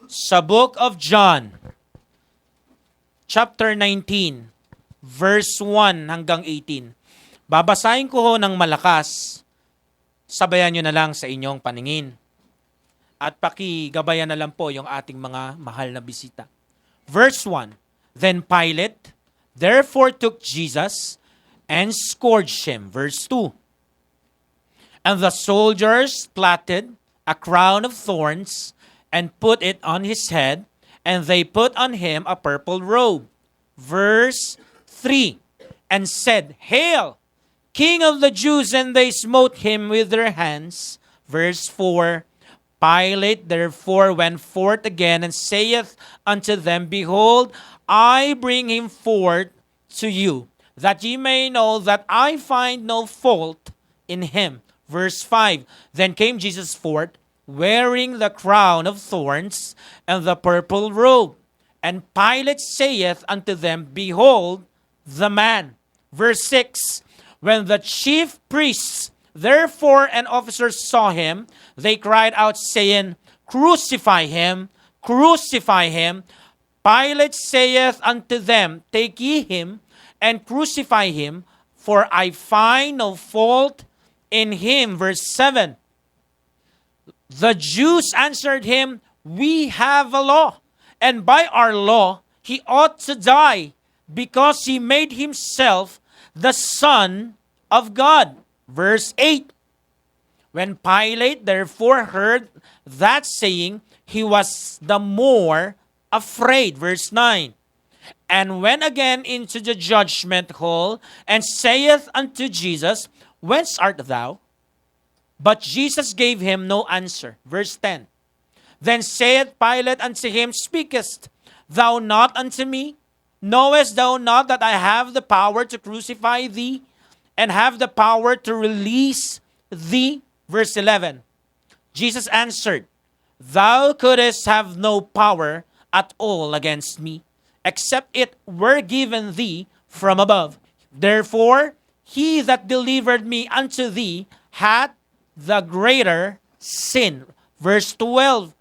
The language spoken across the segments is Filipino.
Sa book of John, chapter 19, verse 1 hanggang 18. Babasahin ko ho ng malakas. Sabayan nyo na lang sa inyong paningin. At pakigabayan na lang po yung ating mga mahal na bisita. Verse 1, Then Pilate therefore took Jesus and scourged him. Verse 2, And the soldiers plaited a crown of thorns and put it on his head, and they put on him a purple robe. Verse 3, And said, Hail, King of the Jews, and they smote him with their hands. Verse 4, Pilate therefore went forth again, and saith unto them, Behold, I bring him forth to you, that ye may know that I find no fault in him. Verse 5, Then came Jesus forth, wearing the crown of thorns and the purple robe. And Pilate saith unto them, Behold the man. Verse 6, When the chief priests therefore and officers saw him, they cried out, saying, Crucify him, crucify him. Pilate saith unto them, Take ye him, and crucify him, for I find no fault in him. Verse 7, The Jews answered him, We have a law, and by our law he ought to die, because he made himself the Son of God. Verse 8, When Pilate therefore heard that saying, he was the more afraid. Verse 9, And went again into the judgment hall, and saith unto Jesus, Whence art thou? But Jesus gave him no answer. Verse 10, Then saith Pilate unto him, Speakest thou not unto me? Knowest thou not that I have the power to crucify thee, and have the power to release thee? Verse 11, Jesus answered, Thou couldst have no power at all against me, except it were given thee from above. Therefore, he that delivered me unto thee hath the greater sin. Verse 12,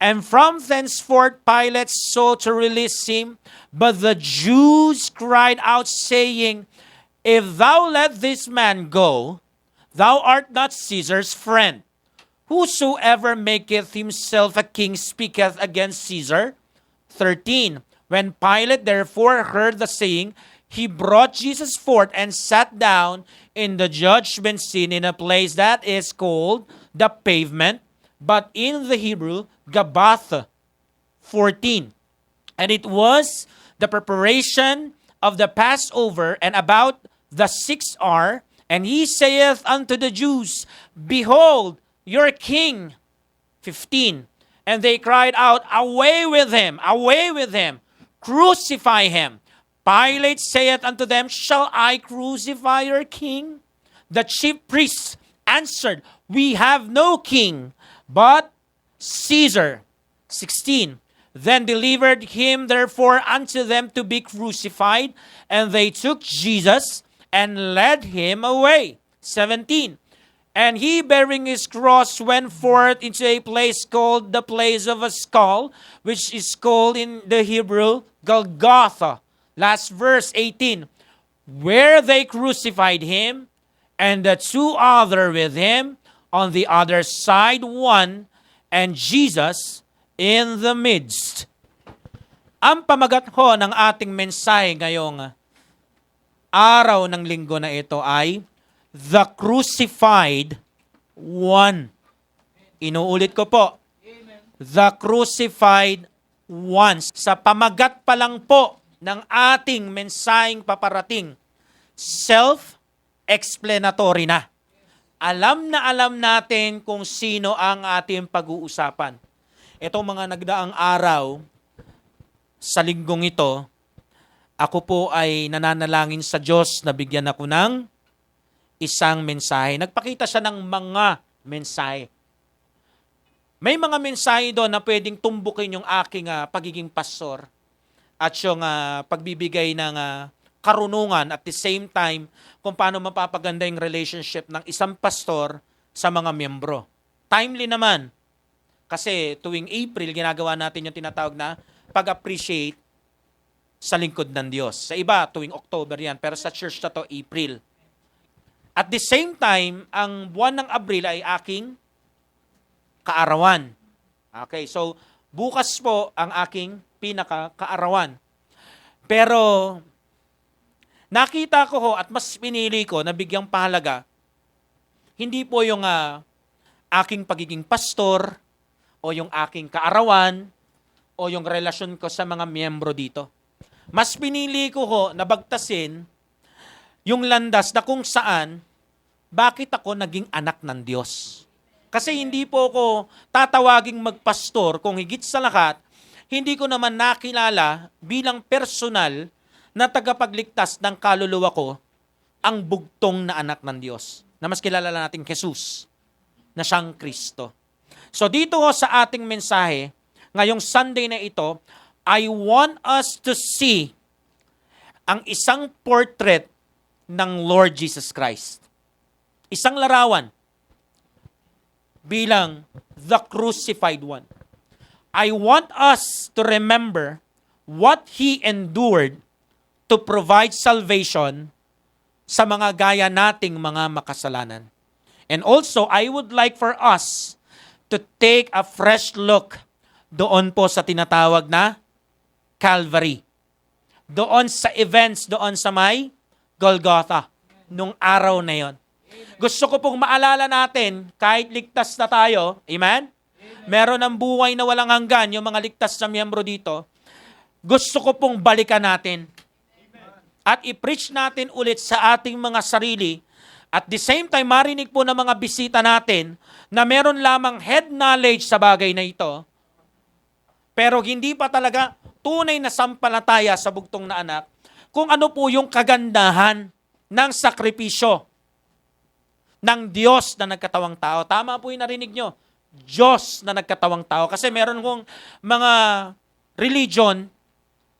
And from thenceforth Pilate sought to release him, but the Jews cried out, saying, If thou let this man go, thou art not Caesar's friend. Whosoever maketh himself a king speaketh against Caesar. 13, When Pilate therefore heard the saying, he brought Jesus forth and sat down in the judgment seat in a place that is called the Pavement, but in the Hebrew, Gabbatha. 14, And it was the preparation of the Passover, and about the 6th hour, and he saith unto the Jews, Behold, your king. 15, And they cried out, Away with him, crucify him. Pilate saith unto them, Shall I crucify your king? The chief priests answered, We have no king but Caesar. 16, Then delivered him therefore unto them to be crucified, and they took Jesus and led him away. 17, And he bearing his cross went forth into a place called the place of a skull, which is called in the Hebrew Golgotha. Last verse, 18, Where they crucified him, and the two other with him, on the other side one, and Jesus in the midst. Ang pamagat ho ng ating mensahe ngayong araw ng linggo na ito ay The Crucified One. Inuulit ko po, The Crucified One. Sa pamagat pa lang po ng ating mensaheng paparating, self-explanatory na. Alam natin kung sino ang ating pag-uusapan. Itong mga nagdaang araw, sa linggong ito, ako po ay nananalangin sa Diyos na bigyan ako ng isang mensahe. Nagpakita siya ng mga mensahe. May mga mensahe doon na pwedeng tumbukin yung aking pagiging pastor at yung pagbibigay ng karunungan at the same time kung paano mapapaganda yung relationship ng isang pastor sa mga miyembro. Timely naman. Kasi tuwing April, ginagawa natin yung tinatawag na pag-appreciate sa lingkod ng Diyos. Sa iba, tuwing October yan. Pero sa church na to, April. At the same time, ang buwan ng Abril ay aking kaarawan. Okay, so bukas po ang aking pinaka-kaarawan. Pero nakita ko ho at mas pinili ko na bigyang pahalaga, hindi po yung aking pagiging pastor o yung aking kaarawan o yung relasyon ko sa mga miyembro dito. Mas pinili ko ho na bagtasin yung landas na kung saan, bakit ako naging anak ng Diyos. Kasi hindi po ako tatawaging magpastor kung higit sa lahat, hindi ko naman nakilala bilang personal na tagapagligtas ng kaluluwa ko ang bugtong na anak ng Diyos. Na mas kilala natin Jesus, na siyang Kristo. So dito sa ating mensahe, ngayong Sunday na ito, I want us to see ang isang portrait ng Lord Jesus Christ. Isang larawan bilang the crucified one. I want us to remember what He endured to provide salvation sa mga gaya nating mga makasalanan. And also, I would like for us to take a fresh look doon po sa tinatawag na Calvary. Doon sa events, doon sa may Golgotha, nung araw na yon. Gusto ko pong maalala natin, kahit ligtas na tayo, amen? Meron ng buhay na walang hanggan, yung mga ligtas na miyembro dito, gusto ko pong balikan natin. At i-preach natin ulit sa ating mga sarili. At the same time, marinig po ng mga bisita natin na meron lamang head knowledge sa bagay na ito, pero hindi pa talaga tunay na sampalataya sa bugtong na anak, kung ano po yung kagandahan ng sakripisyo ng Diyos na nagkatawang tao. Tama po yung narinig nyo. Diyos na nagkatawang tao. Kasi meron kong mga religion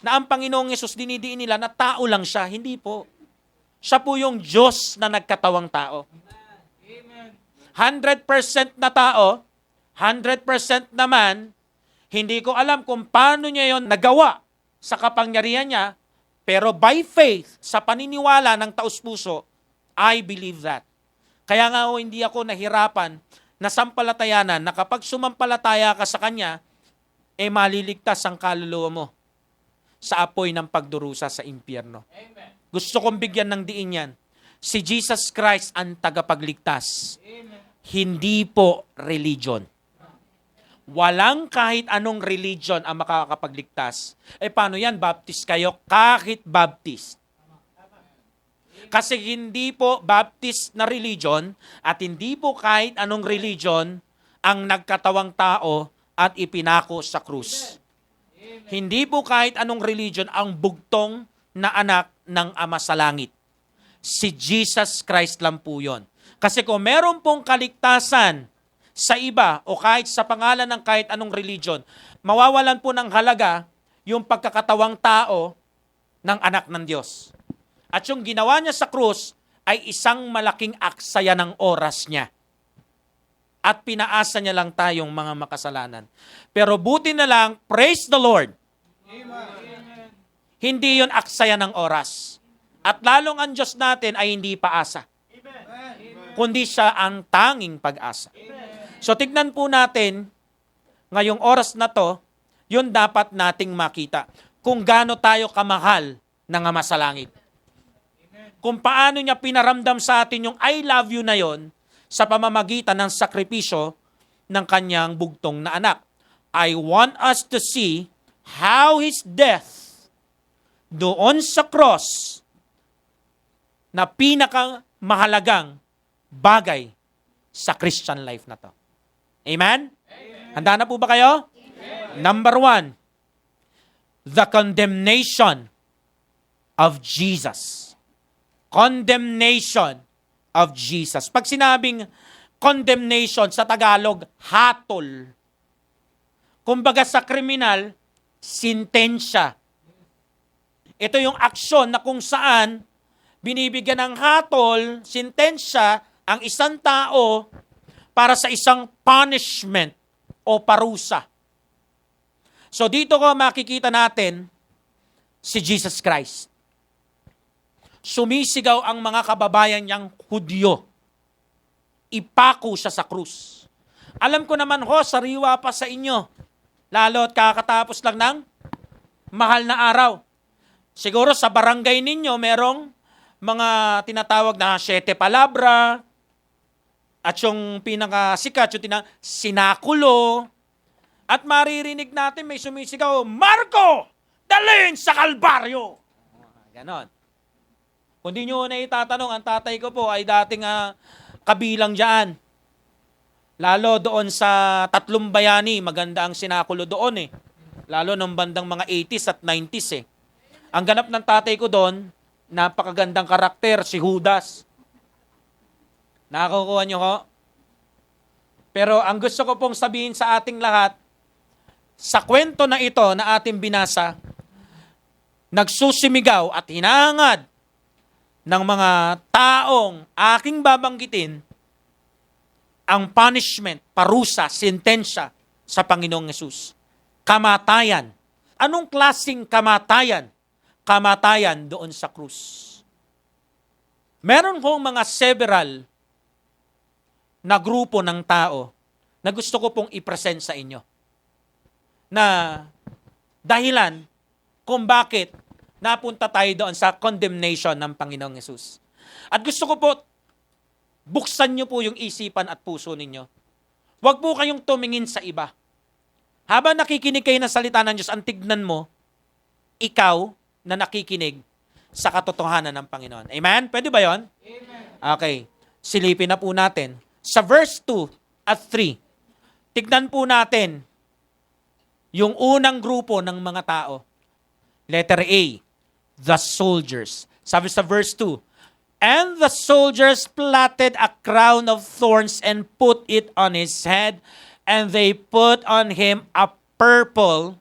na ang Panginoong Yesus dinidiin nila na tao lang siya. Hindi po. Siya po yung Diyos na nagkatawang tao. 100% na tao, 100% naman, hindi ko alam kung paano niya yon nagawa sa kapangyarihan niya, pero by faith, sa paniniwala ng taus-puso, I believe that. Kaya nga hindi ako nahirapan na sampalatayanan na kapag sumampalataya ka sa Kanya, maliligtas ang kaluluwa mo sa apoy ng pagdurusa sa impyerno. Amen. Gusto kong bigyan ng diin yan. Si Jesus Christ ang tagapagligtas. Amen. Hindi po religion. Walang kahit anong religion ang makakapagligtas. Paano yan? Baptist kayo? Kahit Baptist. Kasi hindi po Baptist na religion at hindi po kahit anong religion ang nagkatawang tao at ipinako sa krus. Hindi po kahit anong religion ang bugtong na anak ng Ama sa langit. Si Jesus Christ lang po yun. Kasi kung meron pong kaligtasan sa iba o kahit sa pangalan ng kahit anong religion, mawawalan po ng halaga yung pagkakatawang tao ng anak ng Diyos. At yung ginawa niya sa krus ay isang malaking aksaya ng oras niya. At pinaasa niya lang tayong mga makasalanan. Pero buti na lang, praise the Lord. Amen. Hindi yun aksaya ng oras. At lalong ang Diyos natin ay hindi paasa. Amen. Kundi siya ang tanging pag-asa. Amen. So tignan po natin, ngayong oras na to, yun dapat nating makita. Kung gaano tayo kamahal ng Ama sa langit. Kung paano niya pinaramdam sa atin yung I love you na yon sa pamamagitan ng sakripisyo ng kanyang bugtong na anak. I want us to see how His death doon sa cross na pinakamahalagang bagay sa Christian life na to. Amen? Amen. Handa na po ba kayo? Amen. Number 1, the condemnation of Jesus. Condemnation of Jesus. Pag sinabing condemnation sa Tagalog, hatol. Kumbaga sa kriminal, sintensya. Ito yung aksyon na kung saan binibigyan ng hatol, sintensya, ang isang tao para sa isang punishment o parusa. So dito ko makikita natin si Jesus Christ. Sumisigaw ang mga kababayan niyang Hudyo. Ipako siya sa krus. Alam ko naman ho, sariwa pa sa inyo. Lalo at kakatapos lang ng mahal na araw. Siguro sa barangay ninyo, merong mga tinatawag na 7 palabra, at yung pinakasikat, yung sinakulo, at maririnig natin may sumisigaw, Marco! Dalhin sa Kalbaryo! Ganon. Kung di nyo na itatanong, ang tatay ko po ay dating kabilang dyan. Lalo doon sa Tatlong Bayani, maganda ang sinakulo doon eh. Lalo nung bandang mga 80s at 90s eh. Ang ganap ng tatay ko doon, napakagandang karakter, si Judas. Nakakuha nyo ko? Pero ang gusto ko pong sabihin sa ating lahat, sa kwento na ito na ating binasa, nagsusimigaw at hinahangad ng mga taong aking babanggitin ang punishment, parusa, sentensya sa Panginoong Yesus. Kamatayan. Anong klaseng kamatayan? Kamatayan doon sa krus. Meron kong mga several na grupo ng tao na gusto ko pong i-present sa inyo. Na dahilan kung bakit napunta tayo doon sa condemnation ng Panginoong Yesus. At gusto ko po, buksan nyo po yung isipan at puso ninyo. Huwag po kayong tumingin sa iba. Habang nakikinig kayo ng salita ng Diyos, ang tignan mo, ikaw na nakikinig sa katotohanan ng Panginoon. Amen? Pwede ba yon? Amen. Okay. Silipin na po natin. Sa verse 2 at 3, tignan po natin yung unang grupo ng mga tao. Letter A, the soldiers. Sabi sa verse 2, and the soldiers plaited a crown of thorns and put it on his head, and they put on him a purple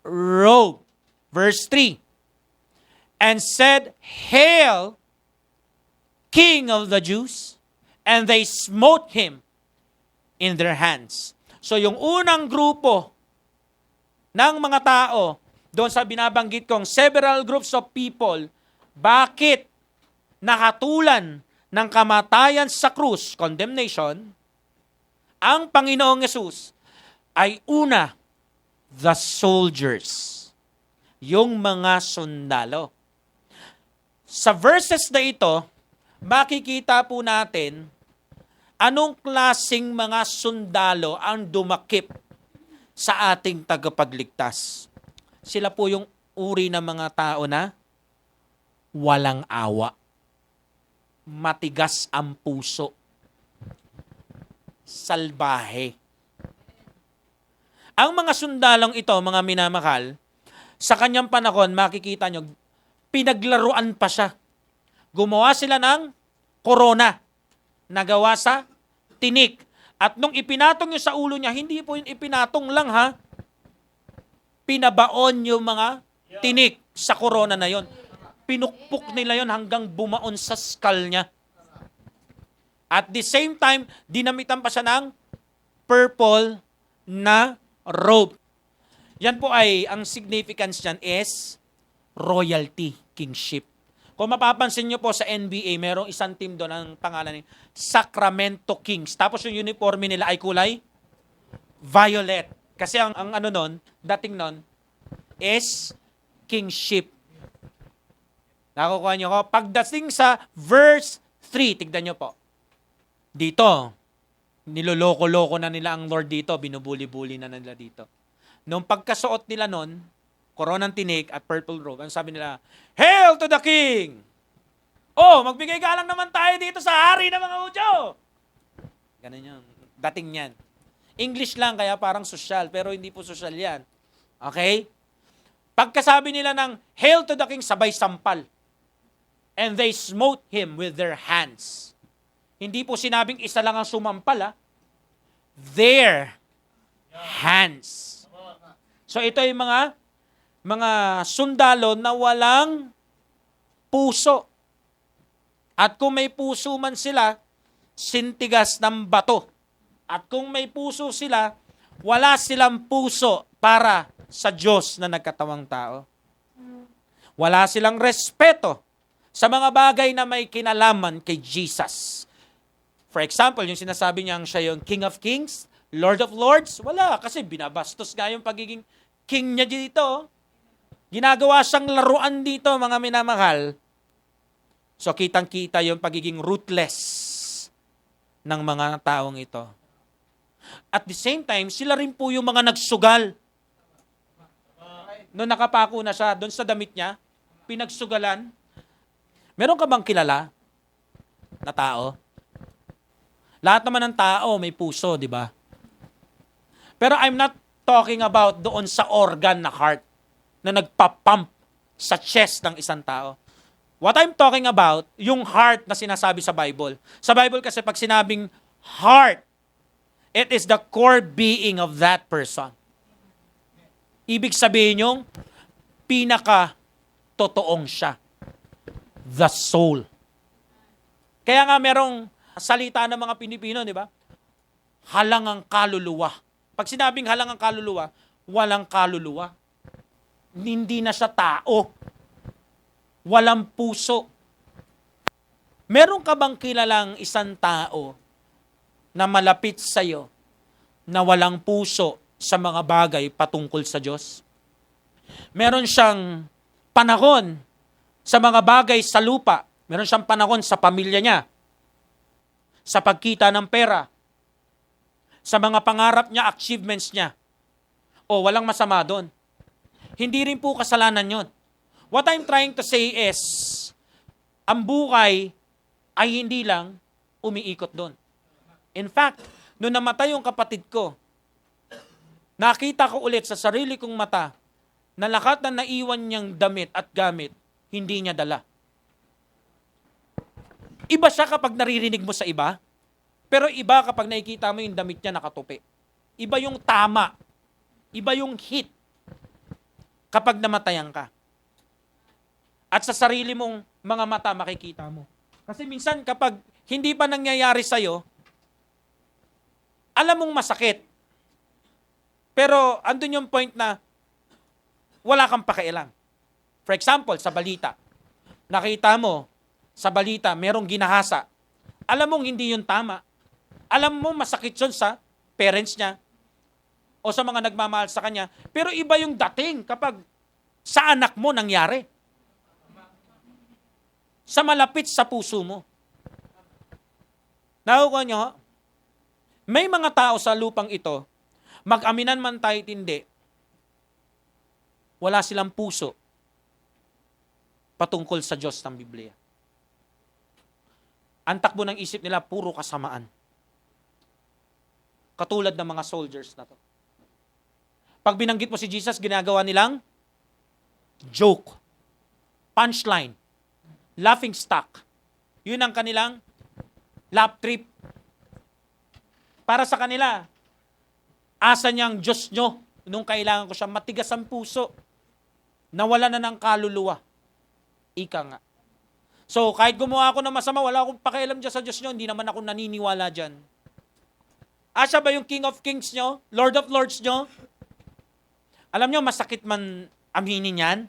robe. Verse 3, and said, Hail, King of the Jews! And they smote him in their hands. So yung unang grupo ng mga tao, doon sa binabanggit kong several groups of people, bakit nakatulan ng kamatayan sa krus, condemnation, ang Panginoong Yesus ay una, the soldiers, yung mga sundalo. Sa verses na ito, makikita po natin anong klaseng mga sundalo ang dumakip sa ating tagapagligtas. Sila po yung uri ng mga tao na walang awa. Matigas ang puso. Salbahe. Ang mga sundalong ito, mga minamahal, sa kanyang panahon, makikita nyo, pinaglaruan pa siya. Gumawa sila ng korona. Nagawa sa tinik. At nung ipinatong nyo sa ulo niya, hindi po yung ipinatong lang ha. Pinabaon yung mga tinik sa korona na yon. Pinukpok nila yon hanggang bumaon sa skull niya. At the same time, dinamitan pa siya ng purple na robe. Yan po ay, ang significance niyan is royalty, kingship. Kung mapapansin nyo po sa NBA, merong isang team doon ang pangalan ni Sacramento Kings. Tapos yung uniforme nila ay kulay violet. Kasi ang ano nun, dating nun, is kingship. Nakukuha nyo ko? Pagdating sa verse 3, tignan nyo po. Dito, niloloko-loko na nila ang Lord dito, binubuli-buli na nila dito. Nung pagkasuot nila nun, koronang tinik at purple robe, ang sabi nila, Hail to the King! Oh, magbigay galang naman tayo dito sa hari ng mga Hudyo! Ganun yun. Dating yan. English lang, kaya parang sosyal, pero hindi po sosyal yan. Okay? Pagkasabi nila ng Hail to the King, sabay sampal. And they smote him with their hands. Hindi po sinabing isa lang ang sumampal, ha? Their hands. So ito yung mga sundalo na walang puso. At kung may puso man sila, sintigas ng bato. At kung may puso sila, Wala silang puso para sa Diyos na nagkatawang tao. Wala silang respeto sa mga bagay na may kinalaman kay Jesus. For example, yung sinasabi niyang siya yung King of Kings, Lord of Lords, wala. Kasi binabastos nga yung pagiging king niya dito. Ginagawa siyang laruan dito, mga minamahal. So, kitang-kita yung pagiging ruthless ng mga taong ito. At the same time, sila rin po yung mga nagsugal. Noong nakapako na siya, doon sa damit niya, pinagsugalan. Meron ka bang kilala na tao? Lahat naman ng tao may puso, di ba? Pero I'm not talking about doon sa organ na heart na nagpapump sa chest ng isang tao. What I'm talking about, yung heart na sinasabi sa Bible. Sa Bible kasi pag sinabing heart, it is the core being of that person. Ibig sabihin yung pinaka-totoong siya. The soul. Kaya nga merong salita ng mga Pilipino, di ba? Halangang kaluluwa. Pag sinabing halangang kaluluwa, walang kaluluwa. Hindi na siya tao. Walang puso. Meron ka bang kilalang isang tao na malapit sa'yo na walang puso sa mga bagay patungkol sa Diyos? Meron siyang panahon sa mga bagay sa lupa. Meron siyang panahon sa pamilya niya, sa pagkita ng pera, sa mga pangarap niya, achievements niya. O walang masama doon. Hindi rin po kasalanan yon. What I'm trying to say is, ang buhay ay hindi lang umiikot doon. In fact, nung namatay yung kapatid ko, nakita ko ulit sa sarili kong mata na lahat na naiwan niyang damit at gamit, hindi niya dala. Iba siya kapag naririnig mo sa iba, pero iba kapag nakikita mo yung damit niya nakatupi. Iba yung tama. Iba yung hit kapag namatayan ka. At sa sarili mong mga mata makikita mo. Kasi minsan kapag hindi pa nangyayari sa'yo, alam mong masakit. Pero andun yung point na wala kang pakialam. For example, sa balita. Nakita mo, sa balita, merong ginahasa. Alam mong hindi yun tama. Alam mo masakit yun sa parents niya o sa mga nagmamahal sa kanya. Pero iba yung dating kapag sa anak mo nangyari. Sa malapit sa puso mo. Nakukuha nyo, may mga tao sa lupang ito, mag-aminan man tayo hindi, wala silang puso patungkol sa Diyos ng Biblia. Ang takbo ng isip nila, puro kasamaan. Katulad ng mga soldiers na to. Pag binanggit mo si Jesus, ginagawa nilang joke, punchline, laughing stock. Yun ang kanilang laugh trip. Para sa kanila, asa niyang Diyos nyo nung kailangan ko siya, matigas ang puso. Nawala na ng kaluluwa. Ika nga. So, kahit gumawa ako ng masama, wala akong pakialam dyan sa Diyos nyo, hindi naman ako naniniwala dyan. Siya ba yung King of Kings nyo? Lord of Lords nyo? Alam nyo, masakit man aminin yan,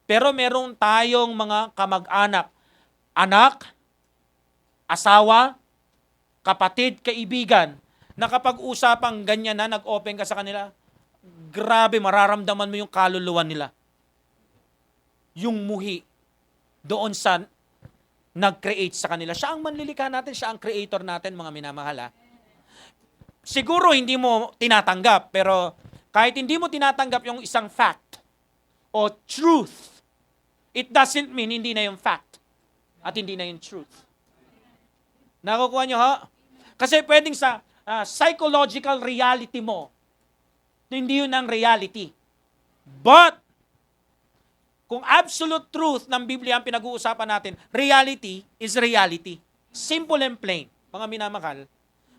pero merong tayong mga kamag-anak, anak, asawa, kapatid, kaibigan, na kapag usapang ganyan na, nag-open ka sa kanila, grabe, mararamdaman mo yung kaluluwa nila. Yung muhi doon sa nag-create sa kanila. Siya ang manlilikha natin, siya ang creator natin, mga minamahal. Siguro hindi mo tinatanggap, pero kahit hindi mo tinatanggap yung isang fact o truth, it doesn't mean hindi na yung fact at hindi na yung truth. Nakukuha nyo, ha? Kasi pwedeng sa psychological reality mo, hindi yun ang reality. But, kung absolute truth ng Biblia ang pinag-uusapan natin, reality is reality. Simple and plain, mga minamahal.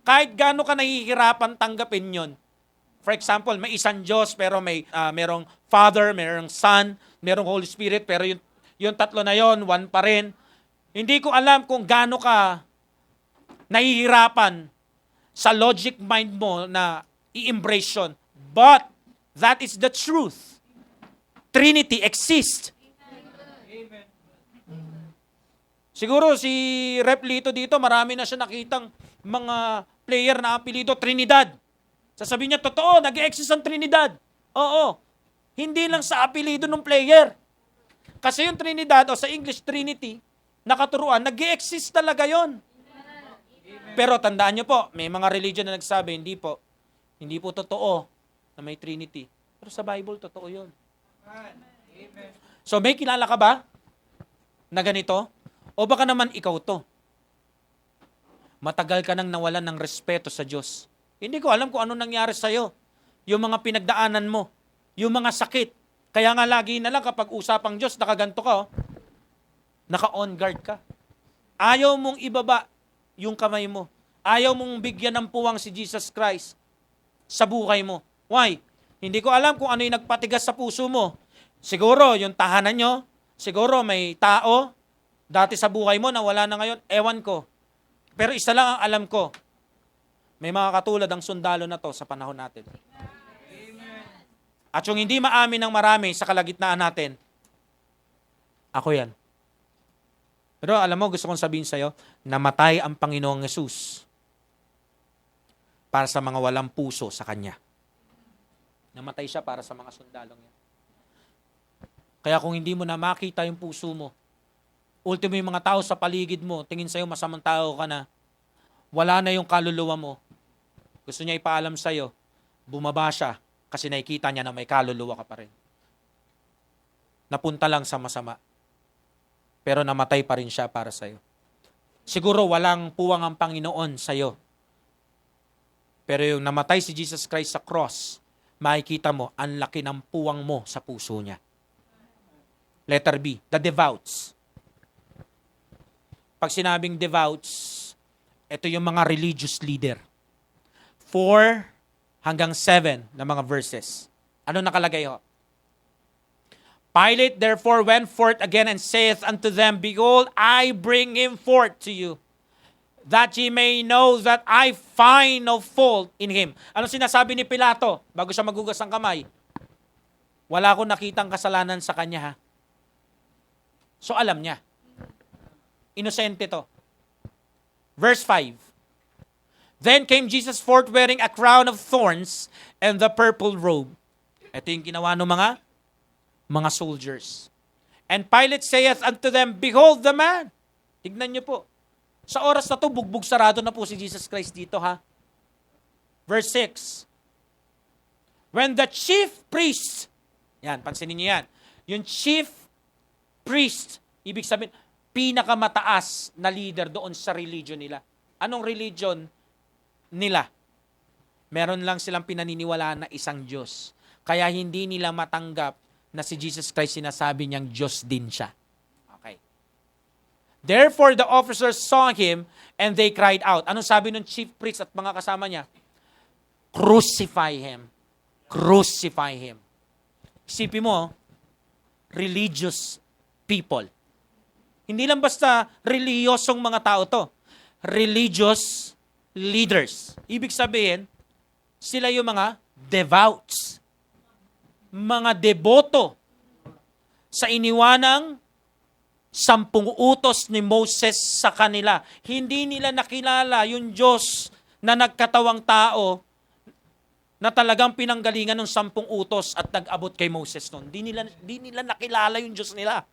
Kahit gaano ka nahihirapan tanggapin yon. For example, may isang Diyos, pero merong Father, merong Son, merong Holy Spirit, pero yung tatlo na yon, one pa rin. Hindi ko alam kung gaano ka nahihirapan sa logic mind mo na i-embrace yun. But that is the truth. Trinity exists. Siguro si Rep Lito dito, marami na siya nakitang mga player na apelido Trinidad. Sasabihin niya, totoo, nag-exist ang Trinidad. Oo. Hindi lang sa apelido ng player. Kasi yung Trinidad, o sa English Trinity, nakaturuan, nag-exist talaga yon. Pero tandaan niyo po, may mga religion na nagsabi, hindi po. Hindi po totoo na may Trinity. Pero sa Bible, totoo yon. So may kilala ka ba na ganito? O baka naman ikaw to? Matagal ka nang nawalan ng respeto sa Diyos. Hindi ko alam kung ano nangyari sa'yo. Yung mga pinagdaanan mo. Yung mga sakit. Kaya nga lagi na lang kapag usapang Diyos, nakaganto ka. Naka-on guard ka. Ayaw mong ibaba yung kamay mo. Ayaw mong bigyan ng puwang si Jesus Christ sa buhay mo. Why? Hindi ko alam kung ano yung nagpatigas sa puso mo. Siguro yung tahanan nyo, siguro may tao, dati sa buhay mo na wala na ngayon, ewan ko. Pero isa lang ang alam ko, may mga katulad ang sundalo na to sa panahon natin. At yung hindi maamin ng marami sa kalagitnaan natin, ako yan. Pero alam mo, gusto kong sabihin sa'yo, namatay ang Panginoong Yesus para sa mga walang puso sa Kanya. Namatay siya para sa mga sundalong yan. Kaya kung hindi mo na makita yung puso mo, ultimo yung mga tao sa paligid mo, tingin sa'yo masamang tao ka na, wala na yung kaluluwa mo. Gusto niya ipaalam sa'yo, bumaba siya kasi nakikita niya na may kaluluwa ka pa rin. Napunta lang sa masama. Pero namatay pa rin siya para sa'yo. Siguro walang puwang ang Panginoon sa'yo. Pero yung namatay si Jesus Christ sa cross, makikita mo, ang laki ng puwang mo sa puso niya. Letter B, the devouts. Pag sinabing devouts, ito yung mga religious leader. 4 hanggang 7 na mga verses. Ano nakalagay ho? Pilate therefore went forth again and saith unto them, Behold, I bring him forth to you, that ye may know that I find no fault in him. Ano sinasabi ni Pilato bago siya magugas ng kamay? Wala akong nakitang kasalanan sa kanya, ha? So alam niya. Inosente to. Verse 5. Then came Jesus forth wearing a crown of thorns and the purple robe. Ito yung ginawa ng mga soldiers. And Pilate saith unto them, Behold the man. Tignan niyo po. Sa oras na to, bugbog sarado na po si Jesus Christ dito, ha? Verse 6. When the chief priest, yan, pansinin niyo yan. Yung chief priest, ibig sabihin, pinakamataas na leader doon sa religion nila. Anong religion nila? Meron lang silang pinaniniwalaan na isang Diyos. Kaya hindi nila matanggap na si Jesus Christ sinasabi niyang Diyos din siya. Okay. Therefore the officers saw him and they cried out. Anong sabi ng chief priest at mga kasama niya? Crucify him. Crucify him. Isipin mo, religious people. Hindi lang basta reliyosong mga tao to. Religious leaders. Ibig sabihin, sila yung mga devouts. Mga deboto sa iniwanang 10 utos ni Moses sa kanila. Hindi nila nakilala yung Diyos na nagkatawang tao na talagang pinanggalingan ng 10 utos at nag-abot kay Moses noon. Di nila nakilala yung Diyos nila.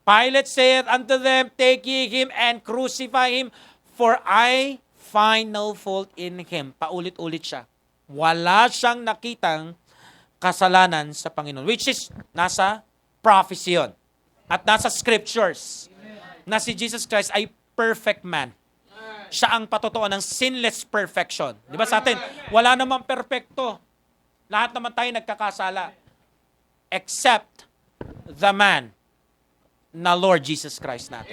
Pilate saith unto them, Take ye him and crucify him, for I find no fault in him. Paulit-ulit siya. Wala siyang nakitang kasalanan sa Panginoon. Which is, nasa prophecy yun. At nasa scriptures. Na si Jesus Christ ay perfect man. Siya ang patutuan ng sinless perfection. Di ba sa atin? Wala namang perfecto. Lahat naman tayo nagkakasala. Except the man na Lord Jesus Christ natin.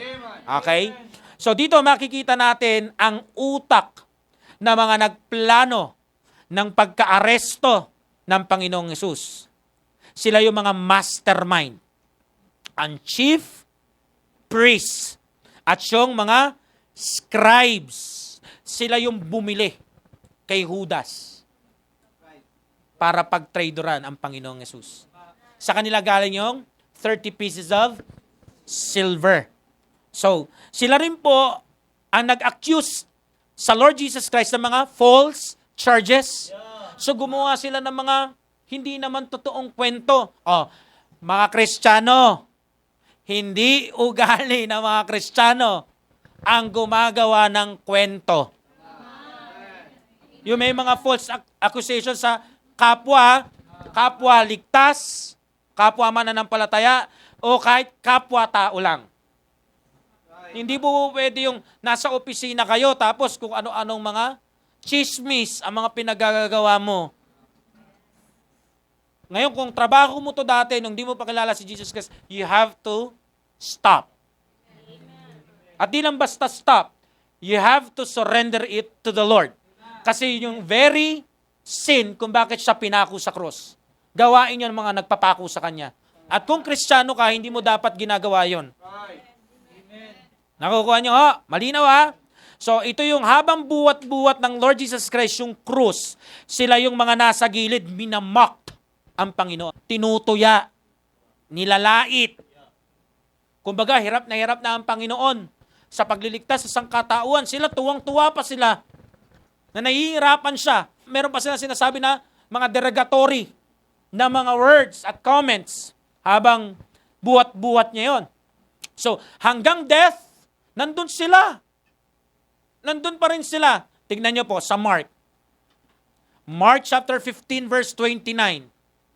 Okay? So dito makikita natin ang utak na mga nagplano ng pagka-aresto ng Panginoong Yesus. Sila yung mga mastermind. Ang chief priest at yung mga scribes. Sila yung bumili kay Judas. para pagtradoran ang Panginoong Yesus. Sa kanila galing yung 30 pieces of silver. So, sila rin po ang nag-accuse sa Lord Jesus Christ ng mga false charges. So, gumawa sila ng mga hindi naman totoong kwento. Mga Kristiyano, hindi ugali ng mga Kristiyano ang gumagawa ng kwento. Yung may mga false accusations sa kapwa ligtas, kapwa mananampalataya, o kahit kapwa tao lang. Hindi po pwede yung nasa opisina kayo tapos kung ano-anong mga chismis ang mga pinagagawa mo. Ngayon, kung trabaho mo to dati, nung di mo pa kilala si Jesus Christ, you have to stop. At di lang basta stop, you have to surrender it to the Lord. Kasi yung very sin kung bakit siya pinako sa cross, gawain yun mga nagpapako sa Kanya. At kung Kristiyano ka, hindi mo dapat ginagawa yun. Nakukuha nyo, malinaw ha? So ito yung habang buwat-buwat ng Lord Jesus Christ, yung krus, sila yung mga nasa gilid, minamock ang Panginoon. Tinutuya, nilalait. Kumbaga, hirap na ang Panginoon sa pagliligtas sa sangkatauhan. Sila, tuwang-tuwa pa sila na nahihirapan siya. Meron pa sila sinasabi na mga derogatory na mga words at comments habang buwat-buwat niya yon. So, hanggang death, nandun sila. Nandun pa rin sila. Tignan niyo po sa Mark. Mark chapter 15 verse 29.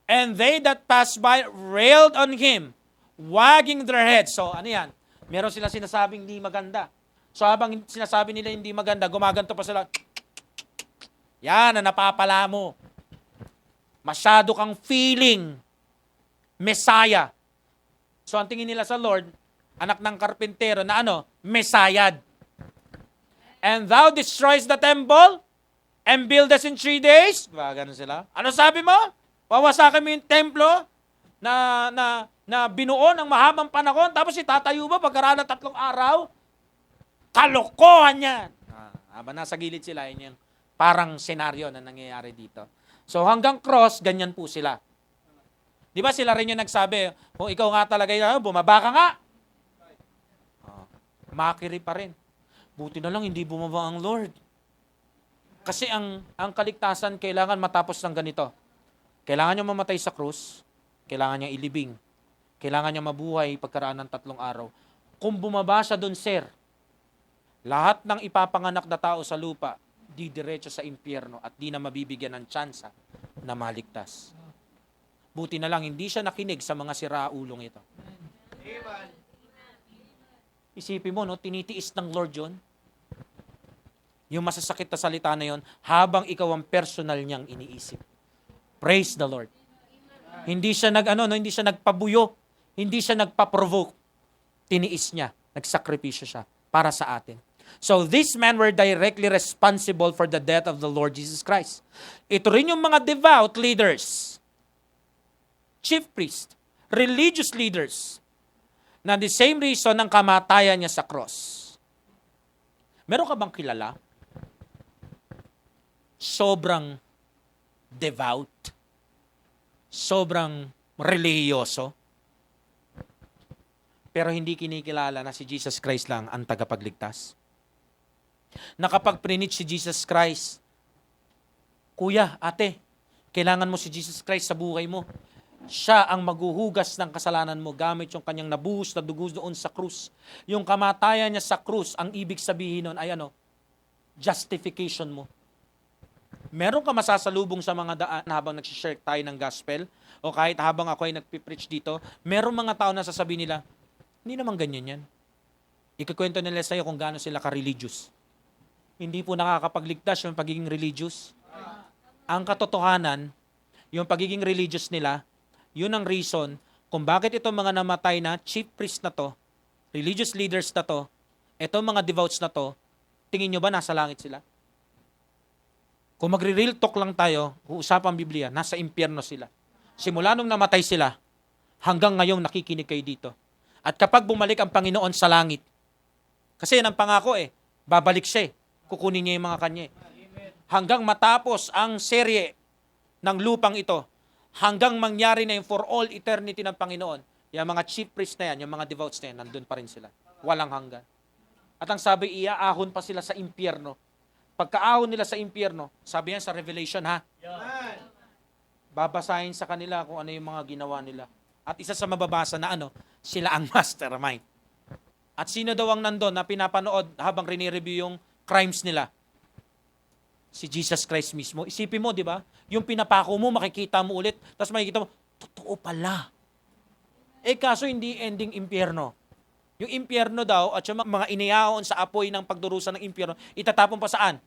And they that passed by railed on him, wagging their heads. So, ano yan? Meron sila sinasabing hindi maganda. So, habang sinasabi nila hindi maganda, gumaganto pa sila. Yan, na napapala mo. Masyado kang feeling Messiah. So, ang tingin nila sa Lord, anak ng karpintero na Messiah. And thou destroys the temple and buildest in 3 days. Ganun sila. Ano sabi mo? Wawasakin mo yung templo na binuo ng mahabang panahon, tapos itatayo ba pagkaraan ng 3 araw? Kalokohan yan. Habang nasa gilid sila, yun yung parang senaryo na nangyayari dito. So hanggang cross, ganyan po sila. Di ba sila rin yung nagsabi, kung ikaw nga talaga yun, bumaba ka nga. Makiri pa rin. Buti na lang hindi bumaba ang Lord. Kasi ang kaligtasan kailangan matapos ng ganito. Kailangan niya mamatay sa krus, kailangan niya ilibing, kailangan niya mabuhay pagkaraan ng 3 araw. Kung bumaba siya doon, sir, lahat ng ipapanganak na tao sa lupa, didiretso sa impyerno at di na mabibigyan ng tsansa na maligtas. Buti na lang, hindi siya nakinig sa mga siraulong ito. Isipin mo, tinitiis ng Lord yun. Yung masasakit na salita na yun, habang ikaw ang personal niyang iniisip. Praise the Lord. Hindi siya hindi siya nagpabuyo, hindi siya nagpa-provoke. Tiniis niya, nagsakripisyo siya para sa atin. So these men were directly responsible for the death of the Lord Jesus Christ. Ito rin yung mga devout leaders, chief priest, religious leaders, na the same reason ng kamatayan niya sa cross. Meron ka bang kilala? Sobrang devout, sobrang relihiyoso, pero hindi kinikilala na si Jesus Christ lang ang tagapagligtas. Na kapag preach si Jesus Christ, kuya, ate, kailangan mo si Jesus Christ sa buhay mo. Siya ang maghuhugas ng kasalanan mo gamit yung kanyang nabuhos na dugo doon sa krus. Yung kamatayan niya sa krus, ang ibig sabihin nun ay justification mo. Meron ka masasalubong sa mga daan habang nagsishare tayo ng gospel o kahit habang ako ay nagpipreach dito, meron mga tao na sasabihin nila, hindi naman ganyan yan. Ikukwento nila sa'yo kung gaano sila ka-religious. Hindi po nakakapagligtas yung pagiging religious. Ang katotohanan, yung pagiging religious nila, yun ang reason kung bakit itong mga namatay na chief priest na to, religious leaders na to, itong mga devouts na to, tingin nyo ba nasa langit sila? Kung magre-real talk lang tayo, uusapang Biblia, nasa impyerno sila. Simula nung namatay sila, hanggang ngayong nakikinig kayo dito. At kapag bumalik ang Panginoon sa langit, kasi yan ang pangako babalik siya kukunin niya yung mga kanya. Hanggang matapos ang serye ng lupang ito hanggang mangyari na yung for all eternity ng Panginoon. Yung mga chief priests na yan, yung mga devoutes na yan, nandun pa rin sila. Walang hanggan. At ang sabi, iaahon pa sila sa impyerno. Pagkaahon nila sa impyerno, sabi yan sa Revelation, ha? Babasahin sa kanila kung ano yung mga ginawa nila. At isa sa mababasa na sila ang mastermind. At sino daw ang nandun na pinapanood habang rinireview yung crimes nila? Si Jesus Christ mismo. Isipin mo, di ba? Yung pinapako mo, makikita mo ulit, tapos makikita mo, totoo pala. Kaso hindi ending impyerno. Yung impyerno daw, at yung mga iniyaon sa apoy ng pagdurusa ng impyerno, itatapon pa saan?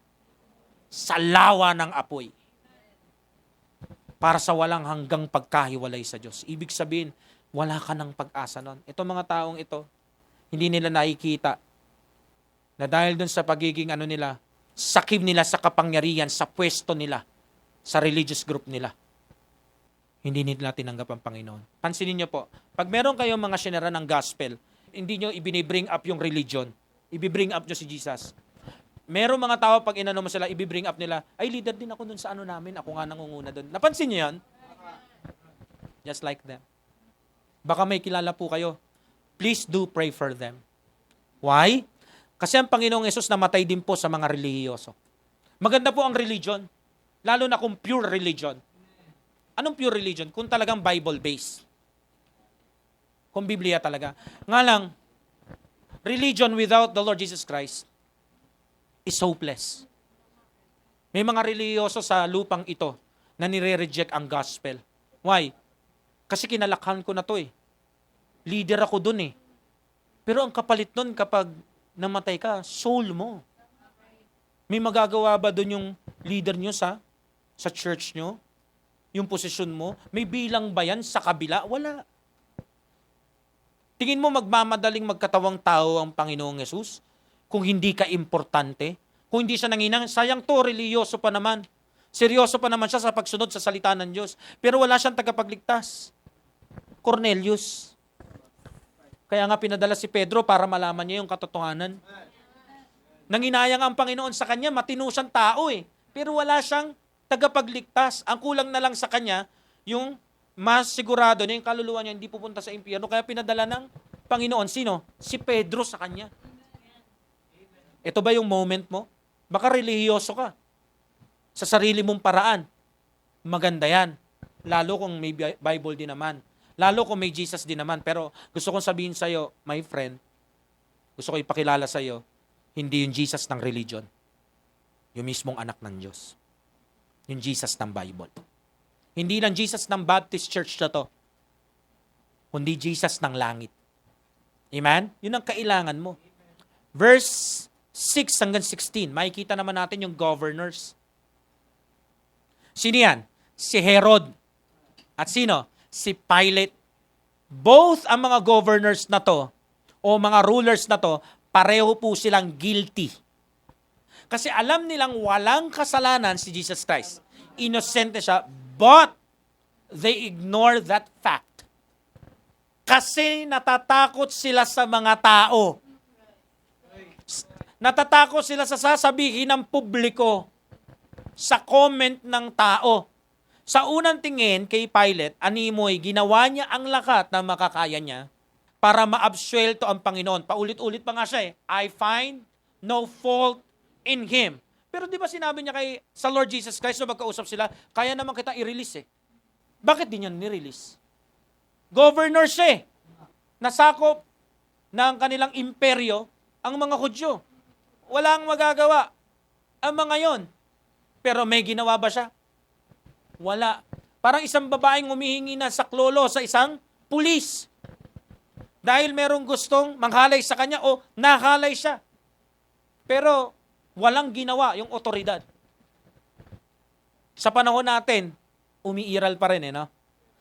Sa lawa ng apoy. Para sa walang hanggang pagkahiwalay sa Diyos. Ibig sabihin, wala ka ng pag-asa nun. Itong mga taong ito, hindi nila nakikita na dahil dun sa pagiging nila, sakib nila sa kapangyarihan, sa pwesto nila, sa religious group nila. Hindi nila tinanggap ang Panginoon. Pansinin niyo po, pag meron kayong mga sinara ng gospel, hindi nyo ibinibring up yung religion. Ibibring up nyo si Jesus. Meron mga tao, pag inano mo sila, ibibring up nila, ay leader din ako dun sa namin, ako nga nangunguna dun. Napansin niyo yan? Just like them. Baka may kilala po kayo. Please do pray for them. Why? Kasi ang Panginoong Yesus namatay din po sa mga relihiyoso. Maganda po ang religion, lalo na kung pure religion. Anong pure religion? Kung talagang Bible-based. Kung Biblia talaga. Nga lang, religion without the Lord Jesus Christ is hopeless. May mga relihiyoso sa lupang ito na nire-reject ang gospel. Why? Kasi kinalakhan ko na to Leader ako dun Pero ang kapalit nun kapag namatay ka, soul mo. May magagawa ba dun yung leader nyo sa church nyo? Yung posisyon mo? May bilang ba yan sa kabila? Wala. Tingin mo magmamadaling magkatawang tao ang Panginoong Yesus? Kung hindi ka importante? Kung hindi siya nanginang, sayang to, reliyoso pa naman. Seryoso pa naman siya sa pagsunod sa salita ng Diyos. Pero wala siyang tagapagligtas. Cornelius. Kaya nga pinadala si Pedro para malaman niya yung katotohanan. Nanginayang ang Panginoon sa kanya, matino siyang tao Pero wala siyang tagapagligtas. Ang kulang na lang sa kanya, yung mas sigurado na yung kaluluwa niya hindi pupunta sa impyerno. Kaya pinadala ng Panginoon. Sino? Si Pedro sa kanya. Ito ba yung moment mo? Baka relihiyoso ka. Sa sarili mong paraan. Maganda yan. Lalo kung may Bible din naman. Lalo kung may Jesus din naman. Pero gusto kong sabihin sa'yo, my friend, gusto ko ipakilala sa'yo, hindi yung Jesus ng religion. Yung mismong anak ng Diyos. Yung Jesus ng Bible. Hindi lang Jesus ng Baptist Church na to. Kundi Jesus ng langit. Amen? Yun ang kailangan mo. Verse 6 hanggang 16, makikita naman natin yung governors. Sino yan? Si Herod. At sino? Si Pilate. Both ang mga governors na to, o mga rulers na to, pareho po silang guilty. Kasi alam nilang walang kasalanan si Jesus Christ. Innocent siya, but they ignore that fact. Kasi natatakot sila sa mga tao. Natatakot sila sa sasabihin ng publiko, sa comment ng tao. Sa unang tingin kay Pilate, animoy, ginawa niya ang lakat na makakaya niya para maabsuelto ang Panginoon. Paulit-ulit pa nga siya I find no fault in Him. Pero di ba sinabi niya sa Lord Jesus Christ na magkausap sila, kaya naman kita i-release Bakit di niya ni-release? Governor siya Nasakop ng kanilang imperyo ang mga Hudyo. Walang magagawa ang mga yon. Pero may ginawa ba siya? Wala. Parang isang babaeng humihingi na saklolo sa isang pulis. Dahil merong gustong manghalay sa kanya o nahalay siya. Pero walang ginawa yung otoridad. Sa panahon natin, umiiral pa rin no?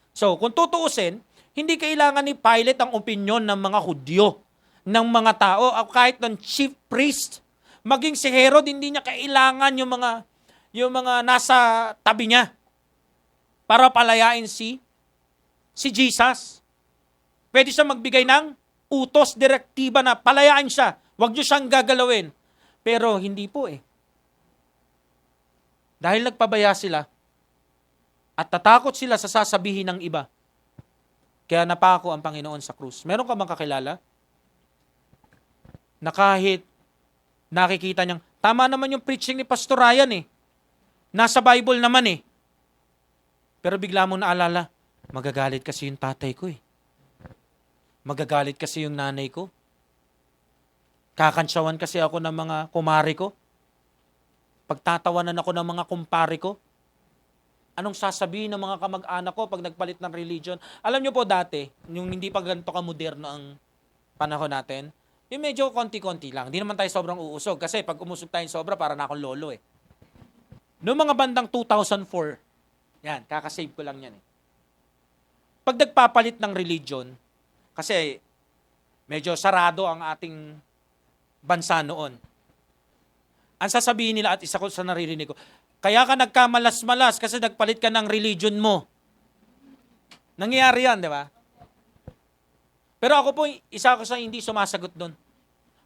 So, kung tutuusin, hindi kailangan ni Pilate ang opinyon ng mga Hudyo, ng mga tao, o kahit ng chief priest. Maging si Herod, hindi niya kailangan yung mga nasa tabi niya para palayain si Jesus. Pwede siya magbigay ng utos, direktiba na palayain siya. Huwag niyo siyang gagalawin. Pero hindi po Dahil nagpabaya sila, At tatakot sila sa sasabihin ng iba. Kaya napako ang Panginoon sa krus. Meron ka bang kakilala? Na kahit nakikita niyang, tama naman yung preaching ni Pastor Ryan eh. Nasa Bible naman eh. Pero bigla mo naalala, magagalit kasi yung tatay ko eh. Magagalit kasi yung nanay ko. Kakantsawan kasi ako ng mga kumari ko. Pagtatawanan ako ng mga kumpare ko. Anong sasabihin ng mga kamag-anak ko pag nagpalit ng religion? Alam niyo po dati, yung hindi pa ganito ka-moderno ang panahon natin, yung medyo konti-konti lang. Hindi naman tayo sobrang uusog. Kasi pag umusog tayo sobra, para na akong lolo eh. Noong mga bandang 2004, yan, kakasave ko lang yan eh. Pag nagpapalit ng religion, kasi medyo sarado ang ating bansa noon. Ang sasabihin nila, at isa ko sa naririnig ko, kaya ka nagkamalas-malas kasi nagpalit ka ng religion mo. Nangyayari yan, di ba? Pero ako po, isa ko sa hindi sumasagot doon.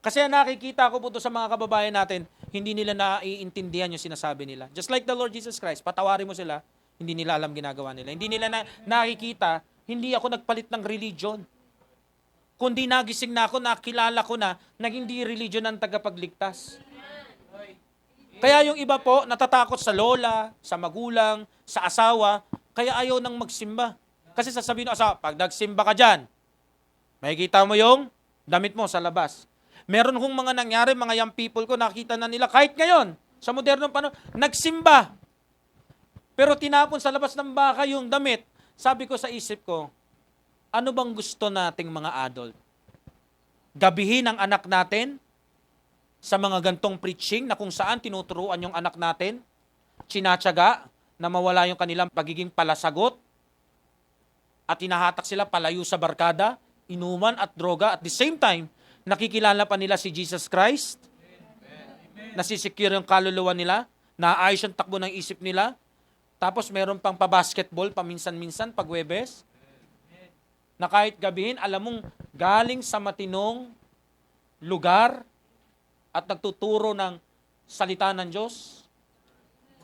Kasi nakikita ko po to sa mga kababayan natin, hindi nila naiintindihan yung sinasabi nila. Just like the Lord Jesus Christ, patawarin mo sila, hindi nila alam ginagawa nila. Hindi nila nakikita, hindi ako nagpalit ng religion. Kundi nagising na ako, nakilala ko na hindi religion ang tagapagligtas. Kaya yung iba po, natatakot sa lola, sa magulang, sa asawa, kaya ayaw nang magsimba. Kasi sasabihin ng asawa, pag nagsimba ka dyan, makikita mo yung damit mo sa labas. Meron hong mga nangyari, mga young people ko, nakita na nila, kahit ngayon, sa modernong panahon, nagsimba. Pero tinapon sa labas ng bahay yung damit. Sabi ko sa isip ko, ano bang gusto nating mga adult? Gabihin ang anak natin sa mga gantong preaching na kung saan tinuturuan yung anak natin, tsinatsaga na mawala yung kanilang pagiging palasagot at hinahatak sila palayo sa barkada, inuman at droga. At the same time, nakikilala pa nila si Jesus Christ, nasisecure yung kaluluwa nila, naayos yung takbo ng isip nila, tapos meron pang pa-basketball paminsan-minsan pag Huwebes, na kahit gabihin, alam mong galing sa matinong lugar at nagtuturo ng salita ng Diyos,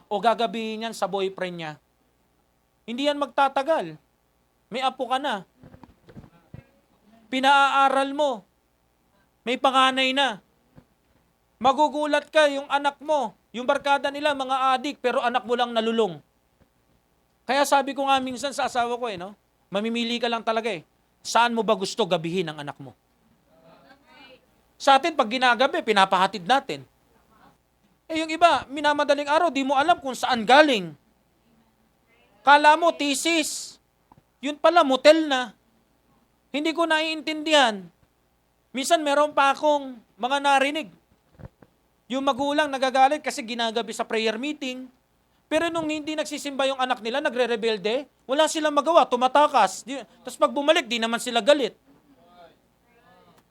o gagabihin yan sa boyfriend niya. Hindi yan magtatagal. May apo ka na. Pinaaral mo. May panganay na. Magugulat ka yung anak mo. Yung barkada nila, mga adik, pero anak mo lang nalulong. Kaya sabi ko nga minsan sa asawa ko mamimili ka lang talaga Saan mo ba gusto gabihin ang anak mo? Sa atin, pag ginagabi, pinapahatid natin. Yung iba, minamadaling araw, di mo alam kung saan galing. Kala mo, thesis. Yun pala, motel na. Hindi ko naiintindihan. Minsan, meron pa akong mga narinig. Yung magulang nagagalit kasi ginagabi sa prayer meeting. Pero nung hindi nagsisimba yung anak nila, nagre-rebelde, wala silang magawa, tumatakas. Tapos pag bumalik, di naman sila galit.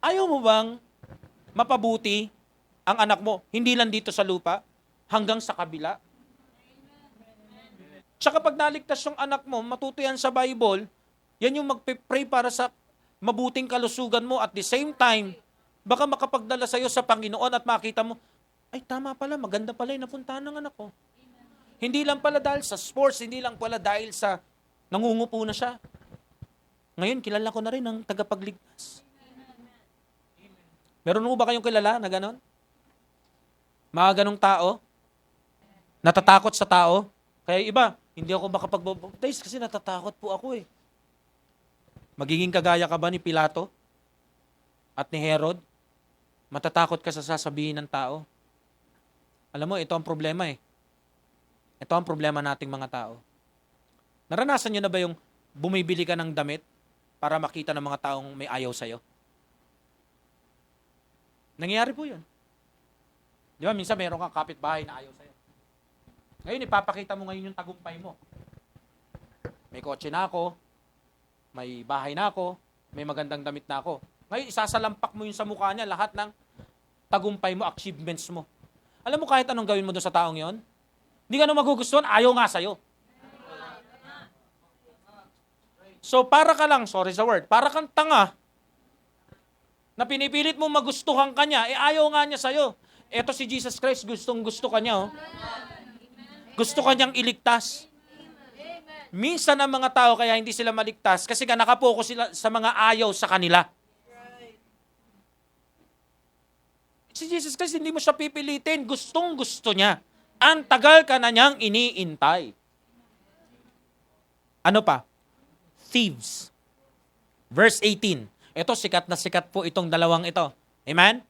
Ayaw mo bang mapabuti ang anak mo, hindi lang dito sa lupa, hanggang sa kabila? Tsaka pag naligtas yung anak mo, matuto yan sa Bible, yan yung magpe-pray para sa mabuting kalusugan mo. At the same time, baka makapagdala sa'yo sa Panginoon at makita mo, ay tama pala, maganda pala yung napuntahan ng anak ko. Hindi lang pala dahil sa sports, hindi lang pala dahil sa nangungupo na siya. Ngayon, kilala ko na rin ang tagapagligtas. Meron mo ba kayong kilala na ganon? Mga ganong tao? Natatakot sa tao? Kaya iba, hindi ako makapag-baptize kasi natatakot po ako Magiging kagaya ka ba ni Pilato at ni Herod? Matatakot ka sa sasabihin ng tao? Alam mo, ito ang problema Ito ang problema nating mga tao. Naranasan nyo na ba yung bumibili ka ng damit para makita ng mga taong may ayaw sa'yo? Nangyayari po yun. Di ba, minsan meron kang kapitbahay na ayaw sa'yo. Ngayon, ipapakita mo ngayon yung tagumpay mo. May kotse na ako, may bahay na ako, may magandang damit na ako. Ngayon, isasalampak mo yun sa mukha niya, lahat ng tagumpay mo, achievements mo. Alam mo kahit anong gawin mo doon sa taong yon, hindi ka nung magugustuhan, ayaw nga sa'yo. So, para ka lang, sorry sa word, para kang tanga, na pinipilit mo magustuhan ka niya, ayaw nga niya sa'yo. Eto si Jesus Christ, gustong gusto ka niya. Gusto ka niyang iligtas. Minsan ang mga tao kaya hindi sila maligtas kasi nga nakapokus sila sa mga ayaw sa kanila. Si Jesus Christ, hindi mo siya pipilitin. Gustong-gusto niya. Ang tagal ka na niyang iniintay. Ano pa? Thieves. Verse 18. Ito, sikat na sikat po itong dalawang ito. Amen?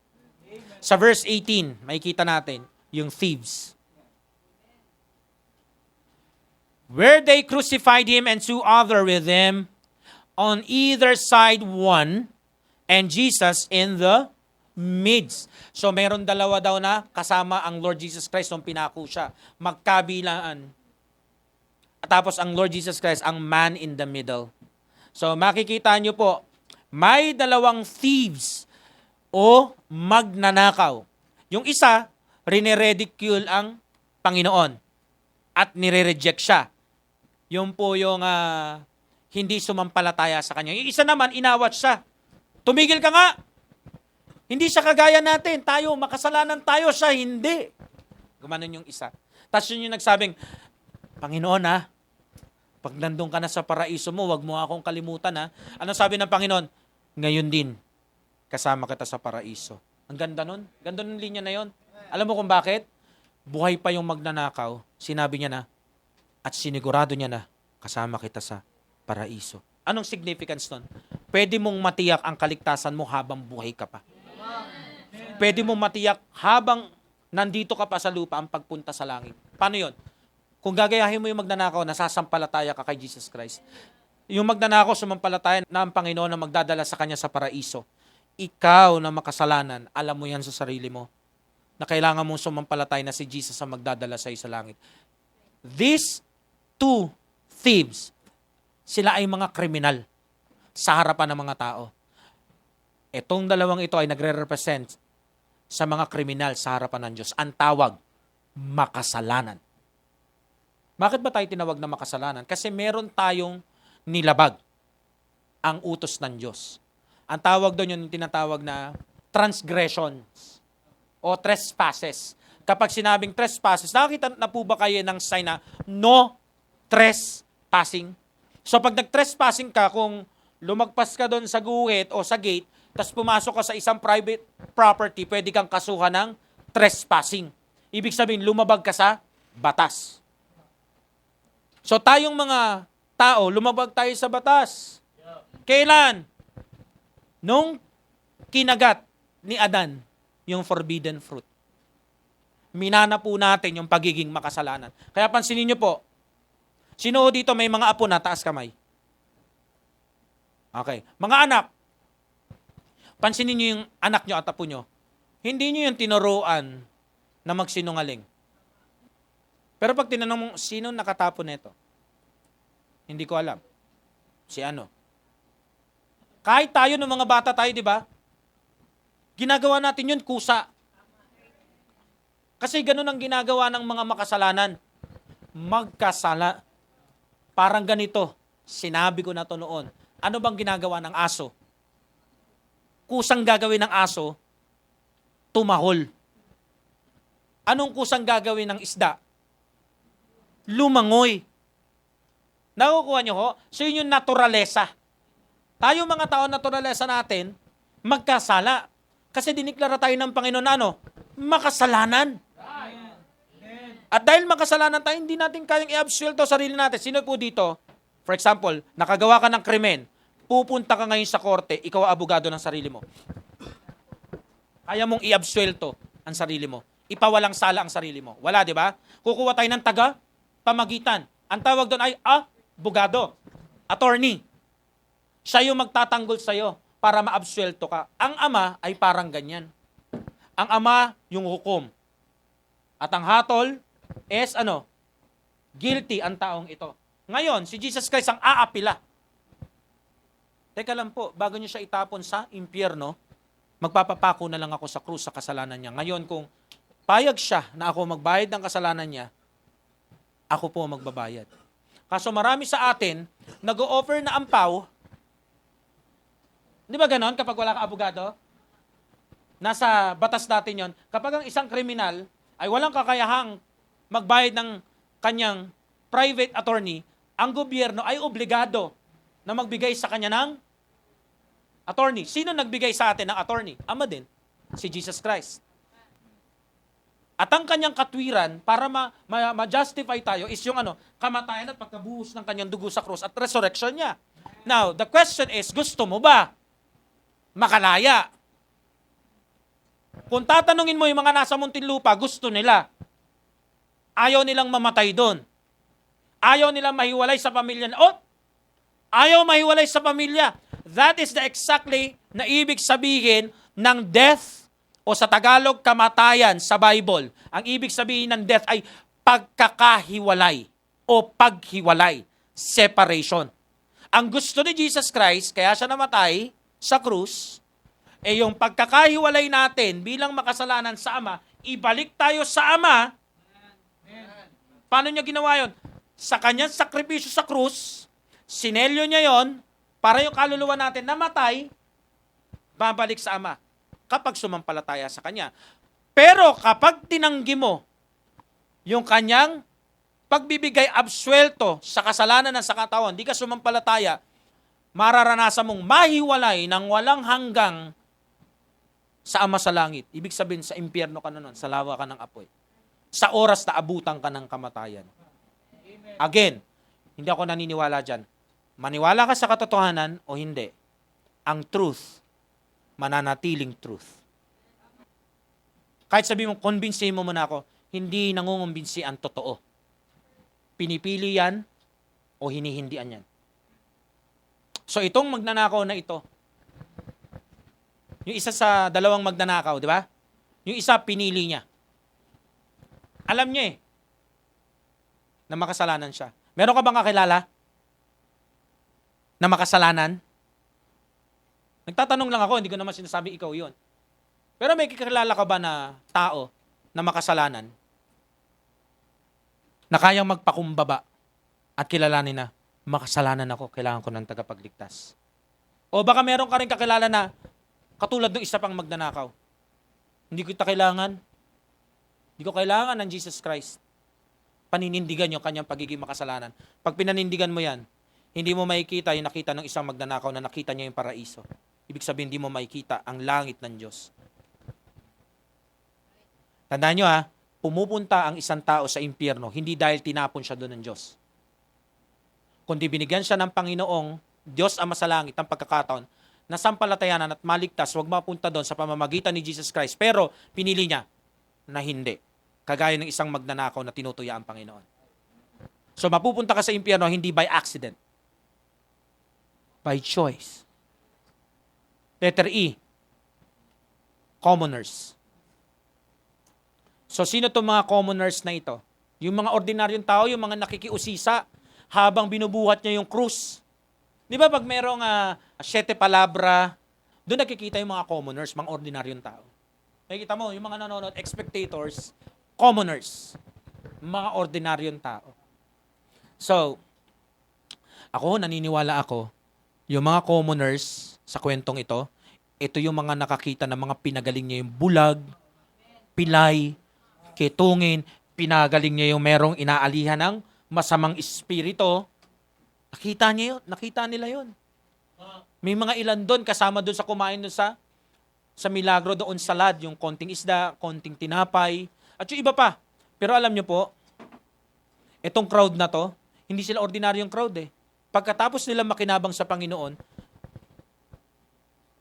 Sa verse 18, makikita natin yung thieves. Where they crucified him and two other with him, on either side one, and Jesus in the midst. So meron dalawa daw na kasama ang Lord Jesus Christ nung pinako siya. Magkabilaan. At tapos ang Lord Jesus Christ, ang man in the middle. So makikita nyo po, may dalawang thieves o magnanakaw. Yung isa, rineredicule ang Panginoon at nire-reject siya. Yung po yung hindi sumampalataya sa kanya. Yung isa naman, inawat siya. Tumigil ka nga! Hindi siya kagaya natin. Tayo, makasalanan tayo, siya hindi. Gumanon yung isa. Tapos yun yung nagsabing, Panginoon pag nandun ka na sa paraiso mo, wag mo akong kalimutan Ano sabi ng Panginoon? Ngayon din, kasama kita sa paraiso. Ang ganda nun. Ganda nun linya na yon. Alam mo kung bakit? Buhay pa yung magnanakaw. Sinabi niya na, at sinigurado niya na, kasama kita sa paraiso. Anong significance nun? Pwede mong matiyak ang kaligtasan mo habang buhay ka pa. Pwede mong matiyak habang nandito ka pa sa lupa ang pagpunta sa langit. Paano yon? Kung gagayahin mo yung magnanakaw, nasasampalataya ka kay Jesus Christ. Yung magnanakaw, sumampalataya na ang Panginoon na magdadala sa kanya sa paraiso. Ikaw na makasalanan, alam mo yan sa sarili mo, na kailangan mong sumampalataya na si Jesus ang magdadala sa iyo sa langit. These two thieves, sila ay mga kriminal sa harapan ng mga tao. Itong dalawang ito ay nagre-represent sa mga kriminal sa harapan ng Diyos. Ang tawag, makasalanan. Bakit ba tayo tinawag na makasalanan? Kasi meron tayong nilabag ang utos ng Diyos. Ang tawag doon yung tinatawag na transgressions o trespasses. Kapag sinabing trespasses, nakakita na po ba kayo ng sign na no trespassing? So pag nag-trespassing ka, kung lumagpas ka doon sa guhit o sa gate, tapos pumasok ka sa isang private property, pwede kang kasuhan ng trespassing. Ibig sabihin, lumabag ka sa batas. So tayong mga tao, lumabag tayo sa batas. Kailan? Nung kinagat ni Adan yung forbidden fruit. Minana po natin yung pagiging makasalanan. Kaya pansinin nyo po, sino dito may mga apo na taas kamay? Okay. Mga anak, pansinin nyo yung anak nyo at apo nyo. Hindi nyo yung tinuruan na magsinungaling. Pero pag tinanong mo, sino nakatapon nito? Hindi ko alam. Si ano? Kahit tayo ng mga bata tayo, di ba? Ginagawa natin yun, kusa. Kasi ganun ang ginagawa ng mga makasalanan. Magkasala. Parang ganito. Sinabi ko na to noon. Ano bang ginagawa ng aso? Kusang gagawin ng aso, tumahol. Anong kusang gagawin ng isda? Lumangoy. Nakukuha nyo ho? So yun yung naturalesa. Tayo mga tao, naturalesa natin, magkasala. Kasi diniklara tayo ng Panginoon na makasalanan. At dahil makasalanan tayo, hindi natin kayang i-absuelto sarili natin. Sino po dito? For example, nakagawa ka ng krimen, pupunta ka ngayon sa korte, ikaw ang abogado ng sarili mo. Kaya mong i-absuelto ang sarili mo. Ipawalang sala ang sarili mo. Wala, di ba? Kukuha tayo ng pamagitan. Ang tawag doon ay abogado, attorney. Siya yung magtatanggol sa'yo para maabsuelto ka. Ang ama ay parang ganyan. Ang ama, yung hukom. At ang hatol is guilty ang taong ito. Ngayon, si Jesus Christ ang aapila. Teka lang po, bago niyo siya itapon sa impyerno, magpapapako na lang ako sa krus sa kasalanan niya. Ngayon, kung payag siya na ako magbayad ng kasalanan niya, ako po magbabayad. Kaso marami sa atin, nag-o-offer na ampaw. Di ba ganon kapag wala ka abogado? Nasa batas natin yon. Kapag ang isang kriminal ay walang kakayahang magbayad ng kanyang private attorney, ang gobyerno ay obligado na magbigay sa kanya ng attorney. Sino nagbigay sa atin ng attorney? Ama din, si Jesus Christ. At ang kanyang katwiran para ma-justify tayo is yung kamatayan at pagkabuhos ng kanyang dugo sa krus at resurrection niya. Now, the question is, gusto mo ba makalaya? Kung tatanungin mo yung mga nasa Muntinlupa, gusto nila. Ayaw nilang mamatay doon. Ayaw nilang mahiwalay sa pamilya. Ayaw mahiwalay sa pamilya. That is the exactly na ibig sabihin ng death o sa Tagalog, kamatayan sa Bible. Ang ibig sabihin ng death ay pagkakahiwalay o paghiwalay. Separation. Ang gusto ni Jesus Christ, kaya siya namatay sa krus, yung pagkakahiwalay natin bilang makasalanan sa Ama, ibalik tayo sa Ama. Paano niya ginawa yun? Sa kanyang sakripisyo sa krus, sinelyo niya yon para yung kaluluwa natin namatay, babalik sa Ama kapag sumampalataya sa Kanya. Pero kapag tinanggi mo yung kanyang pagbibigay absuelto sa kasalanan ng sakatawan, di ka sumampalataya, mararanasan mong mahiwalay ng walang hanggang sa Ama sa langit. Ibig sabihin, sa impyerno ka na nun, sa lawa ka ng apoy. Sa oras na abutan ka ng kamatayan. Again, hindi ako naniniwala dyan. Maniwala ka sa katotohanan o hindi, ang truth, mananatiling truth. Kahit sabi mo, convincein mo muna ako, hindi nangungumbinsi ang totoo. Pinipili yan o hinihindian yan. So itong magnanakaw na ito, yung isa sa dalawang magnanakaw, di ba? Yung isa, pinili niya. Alam niya na makasalanan siya. Meron ka bang kakilala na makasalanan? Nagtatanong lang ako, hindi ko naman sinasabi ikaw yun. Pero may kakilala ka ba na tao na makasalanan? Na kayang magpakumbaba at kilalanin na, makasalanan ako, kailangan ko ng tagapagligtas. O baka meron ka rin kakilala na katulad ng isa pang magnanakaw. Hindi ko ito kailangan. Hindi ko kailangan ng Jesus Christ. Paninindigan yung kanyang pagiging makasalanan. Pag pinanindigan mo yan, hindi mo makikita yung nakita ng isang magnanakaw na nakita niya yung paraiso. Ibig sabihin, hindi mo makikita ang langit ng Diyos. Tandaan nyo pumupunta ang isang tao sa impyerno, hindi dahil tinapon siya doon ng Diyos. Kundi binigyan siya ng Panginoong Diyos Ama sa langit ng pagkakataon na sampalatayanan at maligtas, huwag mapunta doon sa pamamagitan ni Jesus Christ. Pero pinili niya na hindi. Kagaya ng isang magnanakaw na tinutuya ang Panginoon. So mapupunta ka sa impyerno hindi by accident. By choice. Letter E. Commoners. So sino itong mga commoners na ito? Yung mga ordinaryong tao, yung mga nakikiusisa habang binubuhat niya yung krus. Di ba pag merong 7 palabra, doon nakikita yung mga commoners, mga ordinaryong tao. Nakikita mo, yung mga nanonood, spectators, commoners, mga ordinaryong tao. So, naniniwala ako, yung mga commoners sa kwentong ito yung mga nakakita ng mga pinagaling niya yung bulag, pilay, kitungin, pinagaling niya yung merong inaalihan ng masamang espiritu. Nakita niya yun, nakita nila yun. May mga ilan doon, kasama doon sa kumain doon sa milagro doon salad, yung konting isda, konting tinapay, at yung iba pa. Pero alam niyo po, itong crowd na to, hindi sila ordinaryong crowd Pagkatapos nila makinabang sa Panginoon,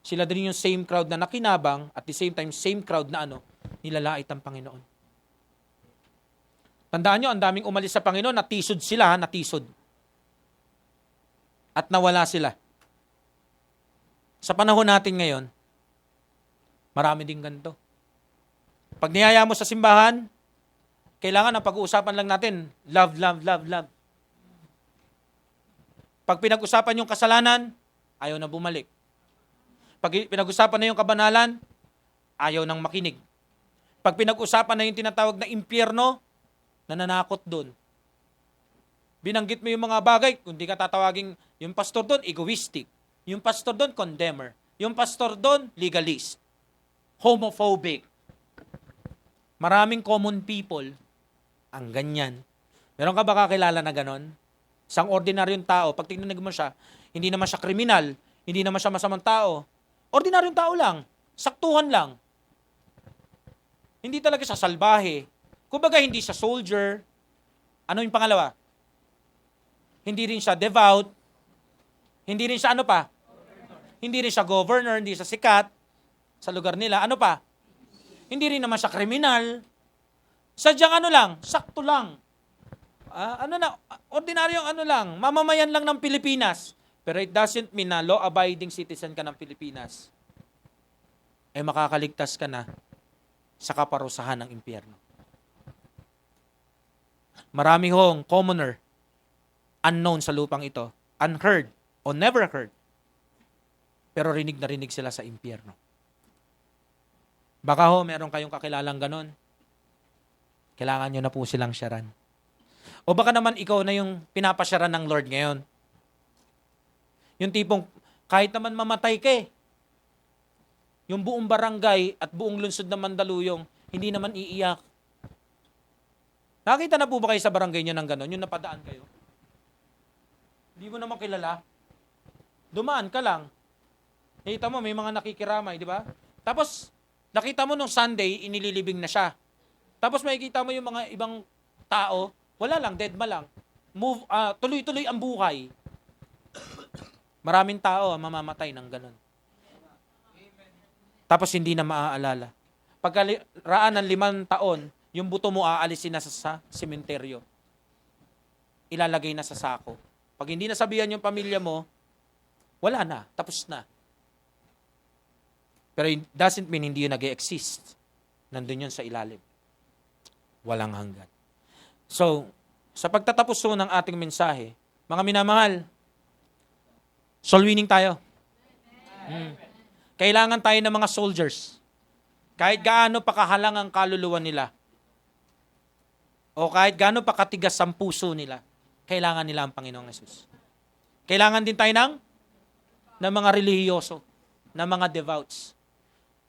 sila din yung same crowd na nakinabang, at the same time, same crowd na nilalait ang Panginoon. Tandaan nyo, ang daming umalis sa Panginoon, natisod sila, natisod. At nawala sila. Sa panahon natin ngayon, marami din ganito. Pag niyaya mo sa simbahan, kailangan ang pag-uusapan lang natin, love, love, love, love. Pag pinag-usapan yung kasalanan, ayaw na bumalik. Pag pinag-usapan na yung kabanalan, ayaw nang makinig. Pag pinag-usapan na yung tinatawag na impyerno, nananakot doon. Binanggit mo yung mga bagay, kung di ka tatawagin, yung pastor doon, egoistic. Yung pastor doon, condemner. Yung pastor doon, legalist. Homophobic. Maraming common people ang ganyan. Meron ka ba kakilala na ganon? Isang ordinaryong tao, pag tingnan mo siya, hindi naman siya kriminal, hindi naman siya masamang tao. Ordinaryong tao lang, saktuhan lang. Hindi talaga siya salbahe. Kumbaga hindi siya soldier. Ano yung pangalawa? Hindi rin siya devout. Hindi rin siya ano pa? Hindi rin siya governor, hindi siya sikat sa lugar nila. Ano pa? Hindi rin naman siya kriminal. Sadyang ano lang, sakto lang. Ordinaryong ano lang, mamamayan lang ng Pilipinas. Pero it doesn't mean na law-abiding citizen ka ng Pilipinas. Makakaligtas ka na sa kaparusahan ng impyerno. Marami hong commoner, unknown sa lupang ito, unheard o never heard, pero rinig na rinig sila sa impyerno. Baka meron kayong kakilalang ganon. Kailangan nyo na po silang syaran. O baka naman ikaw na yung pinapasyaran ng Lord ngayon. Yung tipong, kahit naman mamatay ka yung buong barangay at buong lungsod ng Mandaluyong, hindi naman iiyak. Nakita na po ba kayo sa barangay nyo ng ganon? Yung napadaan kayo? Hindi mo naman kilala. Dumaan ka lang. Nakita mo, may mga nakikiramay, di ba? Tapos, nakita mo nung Sunday, inililibing na siya. Tapos makikita mo yung mga ibang tao, wala lang, dead ma lang. Tuloy-tuloy ang buhay. Maraming tao ang mamamatay ng ganon. Tapos hindi na maaalala. Pagkaraan ng 5 taon, yung buto mo aalisin na sa sementeryo. Ilalagay na sa sako. Pag hindi nasabihan yung pamilya mo, wala na, tapos na. Pero it doesn't mean hindi yun nag-exist. Nandun yun sa ilalim. Walang hanggan. So, sa pagtatapos po ng ating mensahe, mga minamahal, soul winning tayo. Kailangan tayo ng mga soldiers. Kahit gaano pa kahalang ang kaluluwa nila, o kahit gaano pa katigas ang puso nila, kailangan nila ang Panginoong Hesus. Kailangan din tayo ng mga relihiyoso, ng mga devouts.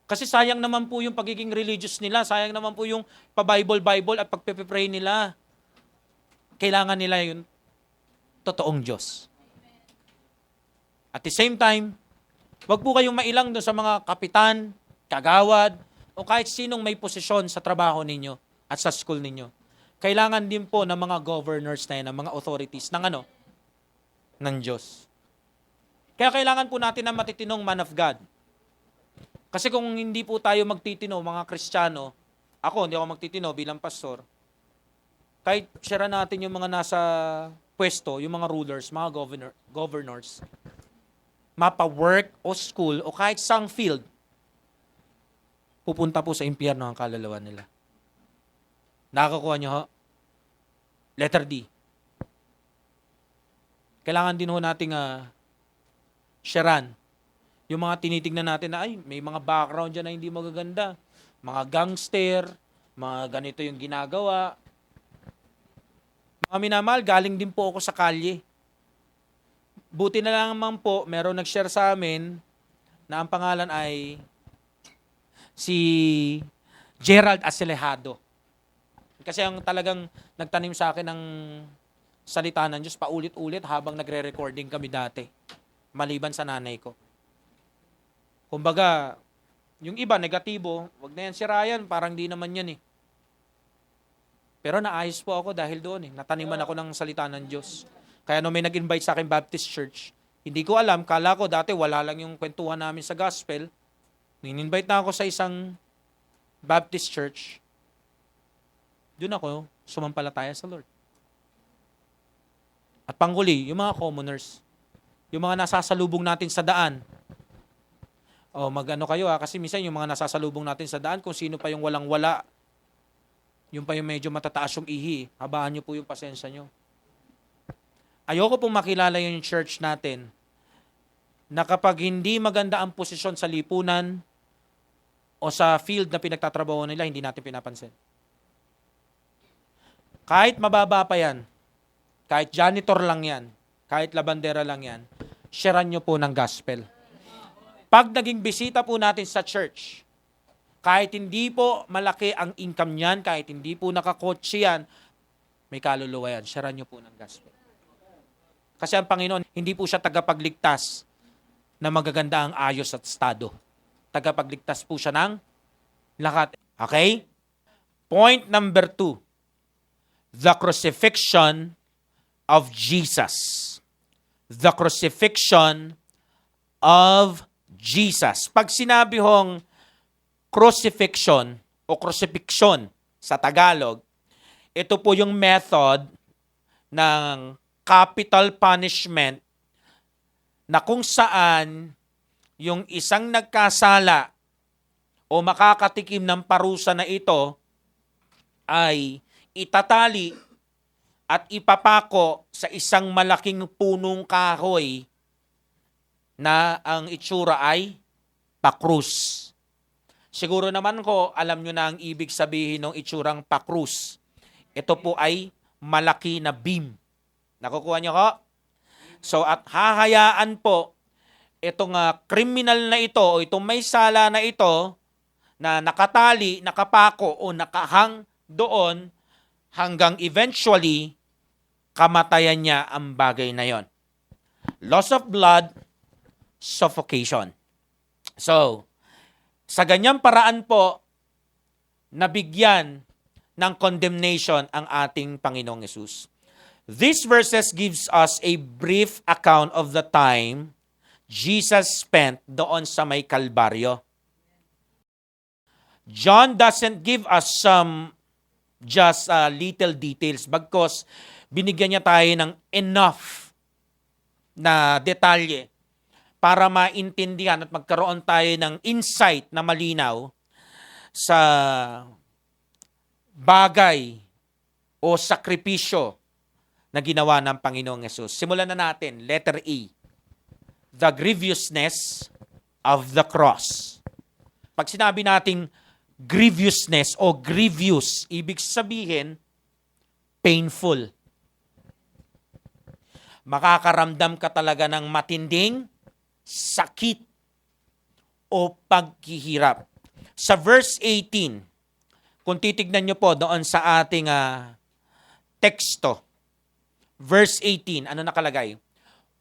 Kasi sayang naman po yung pagiging religious nila, sayang naman po yung pa-Bible at pagpe-pray nila. Kailangan nila yung totoong Diyos. At the same time, wag po kayong mailang doon sa mga kapitan, kagawad, o kahit sinong may posisyon sa trabaho ninyo at sa school ninyo. Kailangan din po ng mga governors na yan, ng mga authorities ng Diyos. Kaya kailangan po natin ng matitinong man of God. Kasi kung hindi po tayo magtitino, mga Kristiyano, hindi ako magtitino bilang pastor, kahit share natin yung mga nasa pwesto, yung mga rulers, mga governors, mapa-work o school o kahit sang field, pupunta po sa impyerno ang kaluluwa nila. Nakakakuha nyo ho? Letter D. Kailangan din ho nating sharean. Yung mga tinitignan natin na, may mga background dyan na hindi magaganda. Mga gangster, mga ganito yung ginagawa. Mga minamahal, galing din po ako sa kalye. Buti na lang naman po, meron nag-share sa amin na ang pangalan ay si Gerald Acelejado. Kasi ang talagang nagtanim sa akin ng salita ng Diyos paulit-ulit habang nagre-recording kami dati. Maliban sa nanay ko. Kumbaga, yung iba negatibo, wag na yan si Ryan, parang di naman yan eh. Pero naayos po ako dahil doon eh. Nataniman ako ng salita ng Diyos. Kaya nung may nag-invite sa akin Baptist Church, hindi ko alam, kala ko dati wala lang yung kwentuhan namin sa gospel. Nin-invite na ako sa isang Baptist Church. Doon ako sumampalataya sa Lord. At panghuli, yung mga commoners, yung mga nasasalubong natin sa daan. Mag-ano kayo kasi minsan yung mga nasasalubong natin sa daan, kung sino pa yung walang-wala, yung pa yung medyo matataas yung ihi, habaan nyo po yung pasensya nyo. Ayoko pong makilala yung church natin na kapag hindi maganda ang posisyon sa lipunan o sa field na pinagtatrabaho nila, hindi natin pinapansin. Kahit mababa pa yan, kahit janitor lang yan, kahit labandera lang yan, sharean nyo po ng gospel. Pag naging bisita po natin sa church, kahit hindi po malaki ang income niyan, kahit hindi po nakakotse yan, may kaluluwa yan, sharean nyo po ng gospel. Kasi ang Panginoon, hindi po siya tagapagligtas na magaganda ang ayos at estado. Tagapagligtas po siya ng lahat. Okay? Point number 2. The crucifixion of Jesus. The crucifixion of Jesus. Pag sinabi hong crucifixion o crucifixion sa Tagalog, ito po yung method ng capital punishment na kung saan yung isang nagkasala o makakatikim ng parusa na ito ay itatali at ipapako sa isang malaking punong kahoy na ang itsura ay pakrus. Siguro naman ko, alam nyo na ang ibig sabihin ng itsurang pakrus. Ito po ay malaki na beam. Nakukuha nyo ko? So at hahayaan po itong criminal na ito o itong may sala na ito na nakatali, nakapako o nakahang doon hanggang eventually kamatayan niya ang bagay na yon. Loss of blood, suffocation. So, sa ganyang paraan po, nabigyan ng condemnation ang ating Panginoong Hesus. These verses gives us a brief account of the time Jesus spent doon sa may Kalbaryo. John doesn't give us some just little details bagkus binigyan niya tayo ng enough na detalye para maintindihan at magkaroon tayo ng insight na malinaw sa bagay o sakripisyo na ginawa ng Panginoong Hesus. Simulan na natin. Letter E. The grievousness of the cross. Pag sinabi nating grievousness o grievous, ibig sabihin, painful. Makakaramdam ka talaga ng matinding sakit o paghihirap. Sa verse 18, kung titignan nyo po doon sa ating teksto, verse 18, ano nakalagay?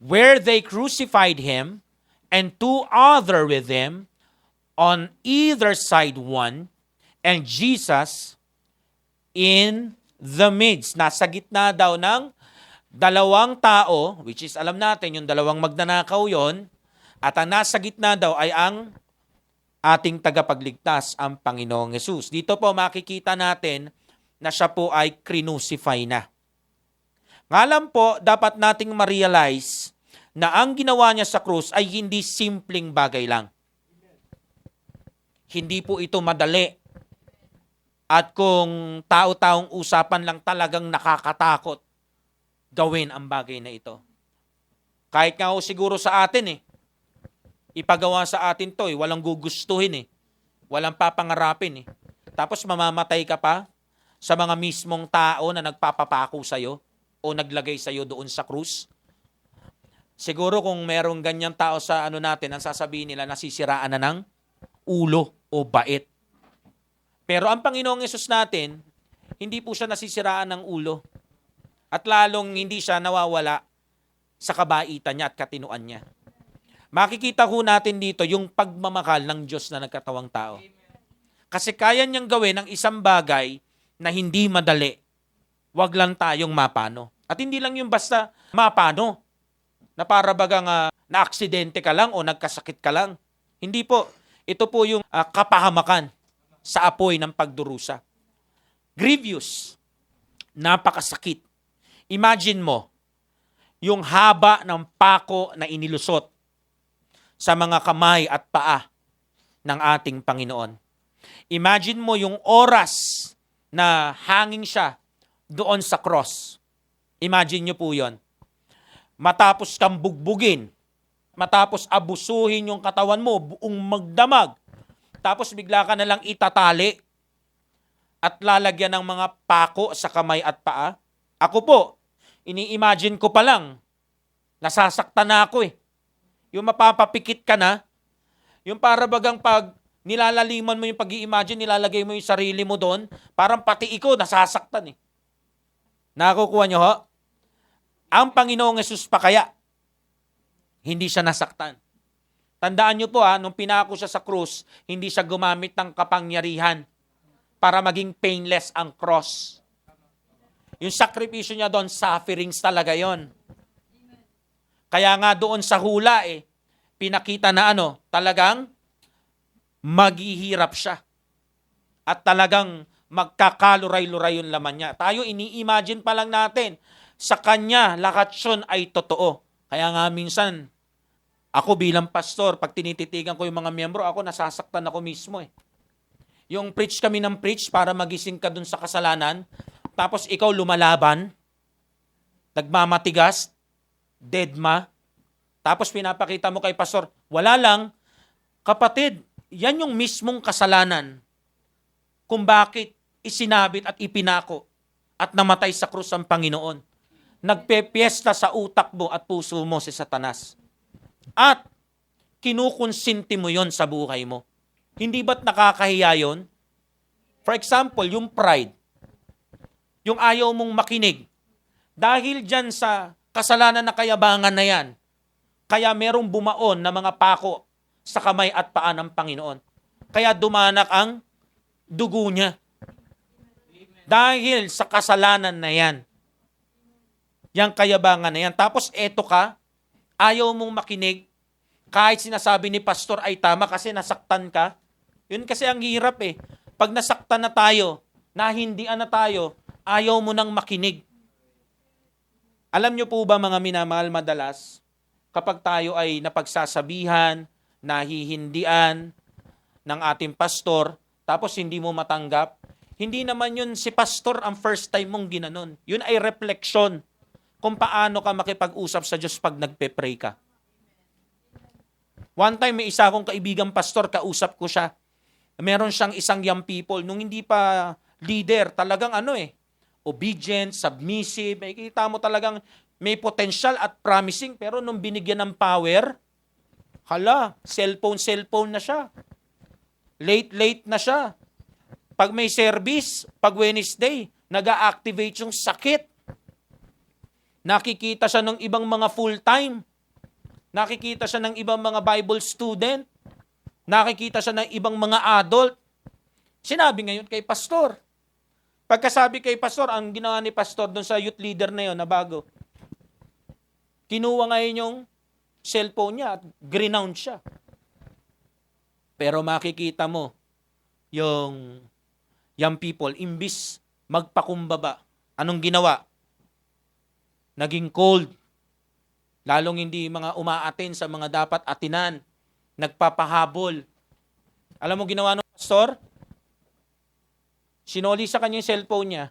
Where they crucified him, and two other with him, on either side one, and Jesus in the midst. Nasa gitna daw ng dalawang tao, which is alam natin, yung dalawang magnanakaw yon, at ang nasa gitna daw ay ang ating tagapagligtas, ang Panginoong Hesus. Dito po makikita natin na siya po ay crucify na. Ngalan po, dapat nating ma-realize na ang ginawa niya sa krus ay hindi simpleng bagay lang. Hindi po ito madali. At kung tao-taong usapan lang talagang nakakatakot gawin ang bagay na ito. Kahit nga siguro sa atin ipagawa sa atin to walang gugustuhin walang papangarapin Tapos mamamatay ka pa sa mga mismong tao na nagpapapako sa'yo o naglagay sa'yo doon sa krus. Siguro kung merong ganyang tao sa natin, ang sasabihin nila, nasisiraan na ng ulo o bait. Pero ang Panginoong Hesus natin, hindi po siya nasisiraan ng ulo. At lalong hindi siya nawawala sa kabaitan niya at katinuan niya. Makikita ho natin dito yung pagmamahal ng Diyos na nagkatawang tao. Kasi kaya niyang gawin ang isang bagay na hindi madali. Wag lang tayong mapano. At hindi lang yung basta mapano. Na para bagang na-aksidente ka lang o nagkasakit ka lang. Hindi po. Ito po yung kapahamakan sa apoy ng pagdurusa. Grievous. Napakasakit. Imagine mo, yung haba ng pako na inilusot sa mga kamay at paa ng ating Panginoon. Imagine mo yung oras na hanging siya doon sa cross. Imagine nyo po yon. Matapos kang bugbugin, matapos abusuhin yung katawan mo, buong magdamag, tapos bigla ka na lang itatali at lalagyan ng mga pako sa kamay at paa. Ako po, ini-imagine ko pa lang, nasasaktan na ako Yung mapapapikit ka na, yung para bagang pag nilalaliman mo yung pag-i-imagine, nilalagay mo yung sarili mo doon, parang pati ikaw nasasaktan Nakukuha nyo ho? Ang Panginoong Yesus pa kaya, hindi siya nasaktan. Tandaan niyo po nung pinako siya sa krus, hindi siya gumamit ng kapangyarihan para maging painless ang cross. Yung sakripisyo niya doon, sufferings talaga yon. Kaya nga doon sa hula pinakita na talagang maghihirap siya. At talagang magkakaluray-luray yung laman niya. Tayo, ini-imagine pa lang natin, sa kanya, lahat yun ay totoo. Kaya nga minsan, ako bilang pastor, pag tinititigan ko yung mga miyembro, ako nasasaktan ako mismo Yung preach kami ng preach para magising ka dun sa kasalanan, tapos ikaw lumalaban, nagmamatigas, deadma, tapos pinapakita mo kay pastor, wala lang, kapatid, yan yung mismong kasalanan kung bakit isinabit at ipinako at namatay sa krus ang Panginoon. Nagpepiesta sa utak mo at puso mo si Satanas. At kinukonsinti mo yon sa buhay mo. Hindi ba't nakakahiya yon? For example, yung pride. Yung ayaw mong makinig. Dahil dyan sa kasalanan na kayabangan na yan, kaya merong bumaon na mga pako sa kamay at paa ng Panginoon. Kaya dumanak ang dugo niya. Dahil sa kasalanan na yan. Yang kayabangan na yan. Tapos eto ka, ayaw mong makinig, kahit sinasabi ni pastor ay tama kasi nasaktan ka. Yun kasi ang hirap Pag nasaktan na tayo, nahindian na tayo, ayaw mo nang makinig. Alam nyo po ba mga minamahal, madalas, kapag tayo ay napagsasabihan, nahihindian ng ating pastor, tapos hindi mo matanggap, hindi naman yun si pastor ang first time mong ginanon. Yun ay refleksyon kung paano ka makipag-usap sa Diyos pag nagpe-pray ka. One time, may isa akong kaibigang pastor, kausap ko siya. Meron siyang isang young people, nung hindi pa leader, talagang obedient, submissive, may kita mo talagang may potential at promising, pero nung binigyan ng power, cellphone na siya. Late na siya. Pag may service, pag Wednesday, nag-a-activate yung sakit. Nakikita siya ng ibang mga full-time. Nakikita siya ng ibang mga Bible student. Nakikita siya ng ibang mga adult. Sinabi ngayon kay pastor. Pagkasabi kay pastor, ang ginawa ni pastor doon sa youth leader na yon na bago, kinuha ngayon yung cellphone niya at grinound siya. Pero makikita mo, yung young people, imbis magpakumbaba, anong ginawa? Naging cold. Lalong hindi mga umaatin sa mga dapat atinan. Nagpapahabol. Alam mo ginawa ng pastor? Sinoli sa kanya yung cellphone niya.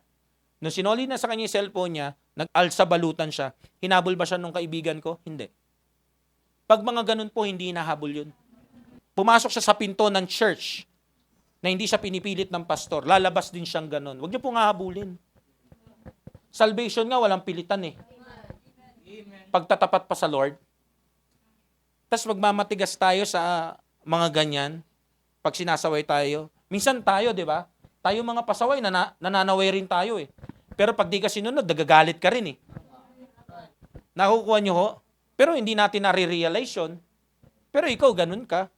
Nung sinoli na sa kanya yung cellphone niya, nag-alsa balutan siya. Hinabol ba siya nung kaibigan ko? Hindi. Pag mga ganun po, hindi nahabol yun. Pumasok siya sa pinto ng church na hindi siya pinipilit ng pastor. Lalabas din siyang ganun. Huwag niyo pong hahabulin. Salvation nga, walang pilitan Pagtatapat pa sa Lord. Tapos magmamatigas tayo sa mga ganyan. Pag sinasaway tayo. Minsan tayo, di ba? Tayo mga pasaway, nananaway rin tayo Pero pag di ka sinunod, nagagalit ka rin Nakukuha nyo ho? Pero hindi natin nare-realize yun. Pero ikaw, ganun ka.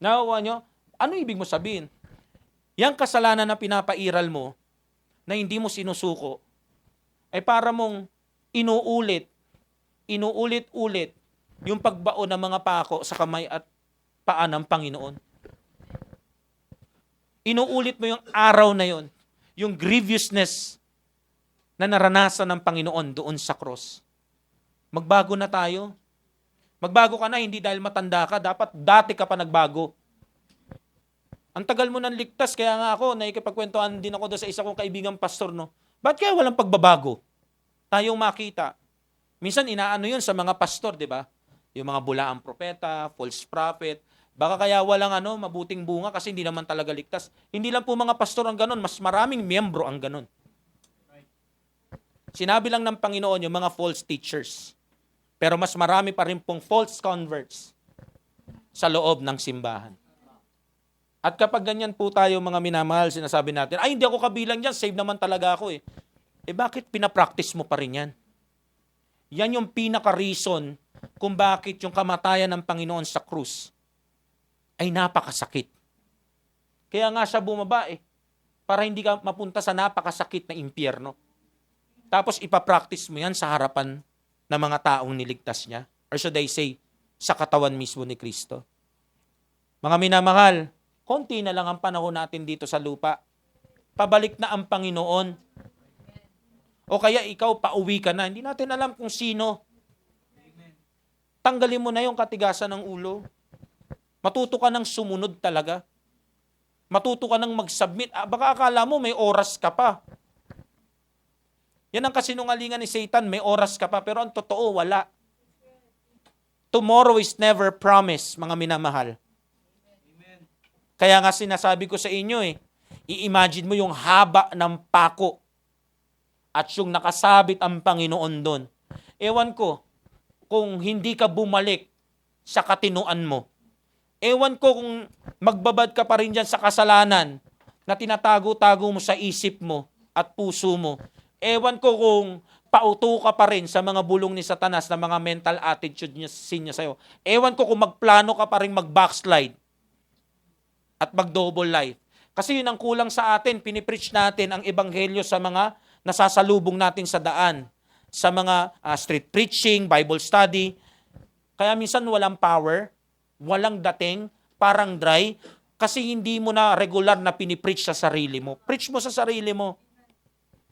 Nakukuha nyo? Ano ibig mo sabihin? Yang kasalanan na pinapairal mo, na hindi mo sinusuko, ay para mong inuulit-ulit yung pagbaon ng mga pako sa kamay at paa ng Panginoon. Inuulit mo yung araw na yon, yung grievousness na naranasan ng Panginoon doon sa cross. Magbago na tayo. Magbago ka na, hindi dahil matanda ka, dapat dati ka pa nagbago. Ang tagal mo nang ligtas, kaya nga ako, nakikipagkwentuhan din ako doon sa isa kong kaibigang pastor, Ba't kaya walang pagbabago? Tayong makita. Minsan inaano yun sa mga pastor, di ba? Yung mga bulaang propeta, false prophet. Baka kaya walang mabuting bunga kasi hindi naman talaga ligtas. Hindi lang po mga pastor ang ganon, mas maraming miyembro ang ganon. Sinabi lang ng Panginoon yung mga false teachers. Pero mas marami pa rin pong false converts sa loob ng simbahan. At kapag ganyan po tayo mga minamahal, sinasabi natin, ay hindi ako kabilang dyan, save naman talaga ako Bakit pinapractice mo pa rin yan? Yan yung pinaka-reason kung bakit yung kamatayan ng Panginoon sa krus ay napakasakit. Kaya nga siya bumaba para hindi ka mapunta sa napakasakit na impyerno. Tapos ipapractice mo yan sa harapan ng mga taong niligtas niya. Or should I say, sa katawan mismo ni Kristo. Mga minamahal, konti na lang ang panahon natin dito sa lupa. Pabalik na ang Panginoon. O kaya ikaw, pauwi ka na. Hindi natin alam kung sino. Tanggalin mo na yung katigasan ng ulo. Matuto ka ng sumunod talaga. Matuto ka ng mag-submit. Baka akala mo may oras ka pa. Yan ang kasinungalingan ni Satan, may oras ka pa. Pero ang totoo, wala. Tomorrow is never promised, mga minamahal. Kaya nga sinasabi ko sa inyo i-imagine mo yung haba ng pako at yung nakasabit ang Panginoon doon. Ewan ko, kung hindi ka bumalik sa katinuan mo. Ewan ko kung magbabad ka pa rin dyan sa kasalanan na tinatago-tago mo sa isip mo at puso mo. Ewan ko kung pauto ka pa rin sa mga bulong ni Satanas na mga mental attitude niya sa'yo. Ewan ko kung magplano ka pa rin mag-backslide at mag-double life. Kasi yun ang kulang sa atin. Pinipreach natin ang ebanghelyo sa mga nasasalubong natin sa daan. Sa mga street preaching, Bible study. Kaya minsan walang power, walang dating, parang dry, kasi hindi mo na regular na pinipreach sa sarili mo. Preach mo sa sarili mo.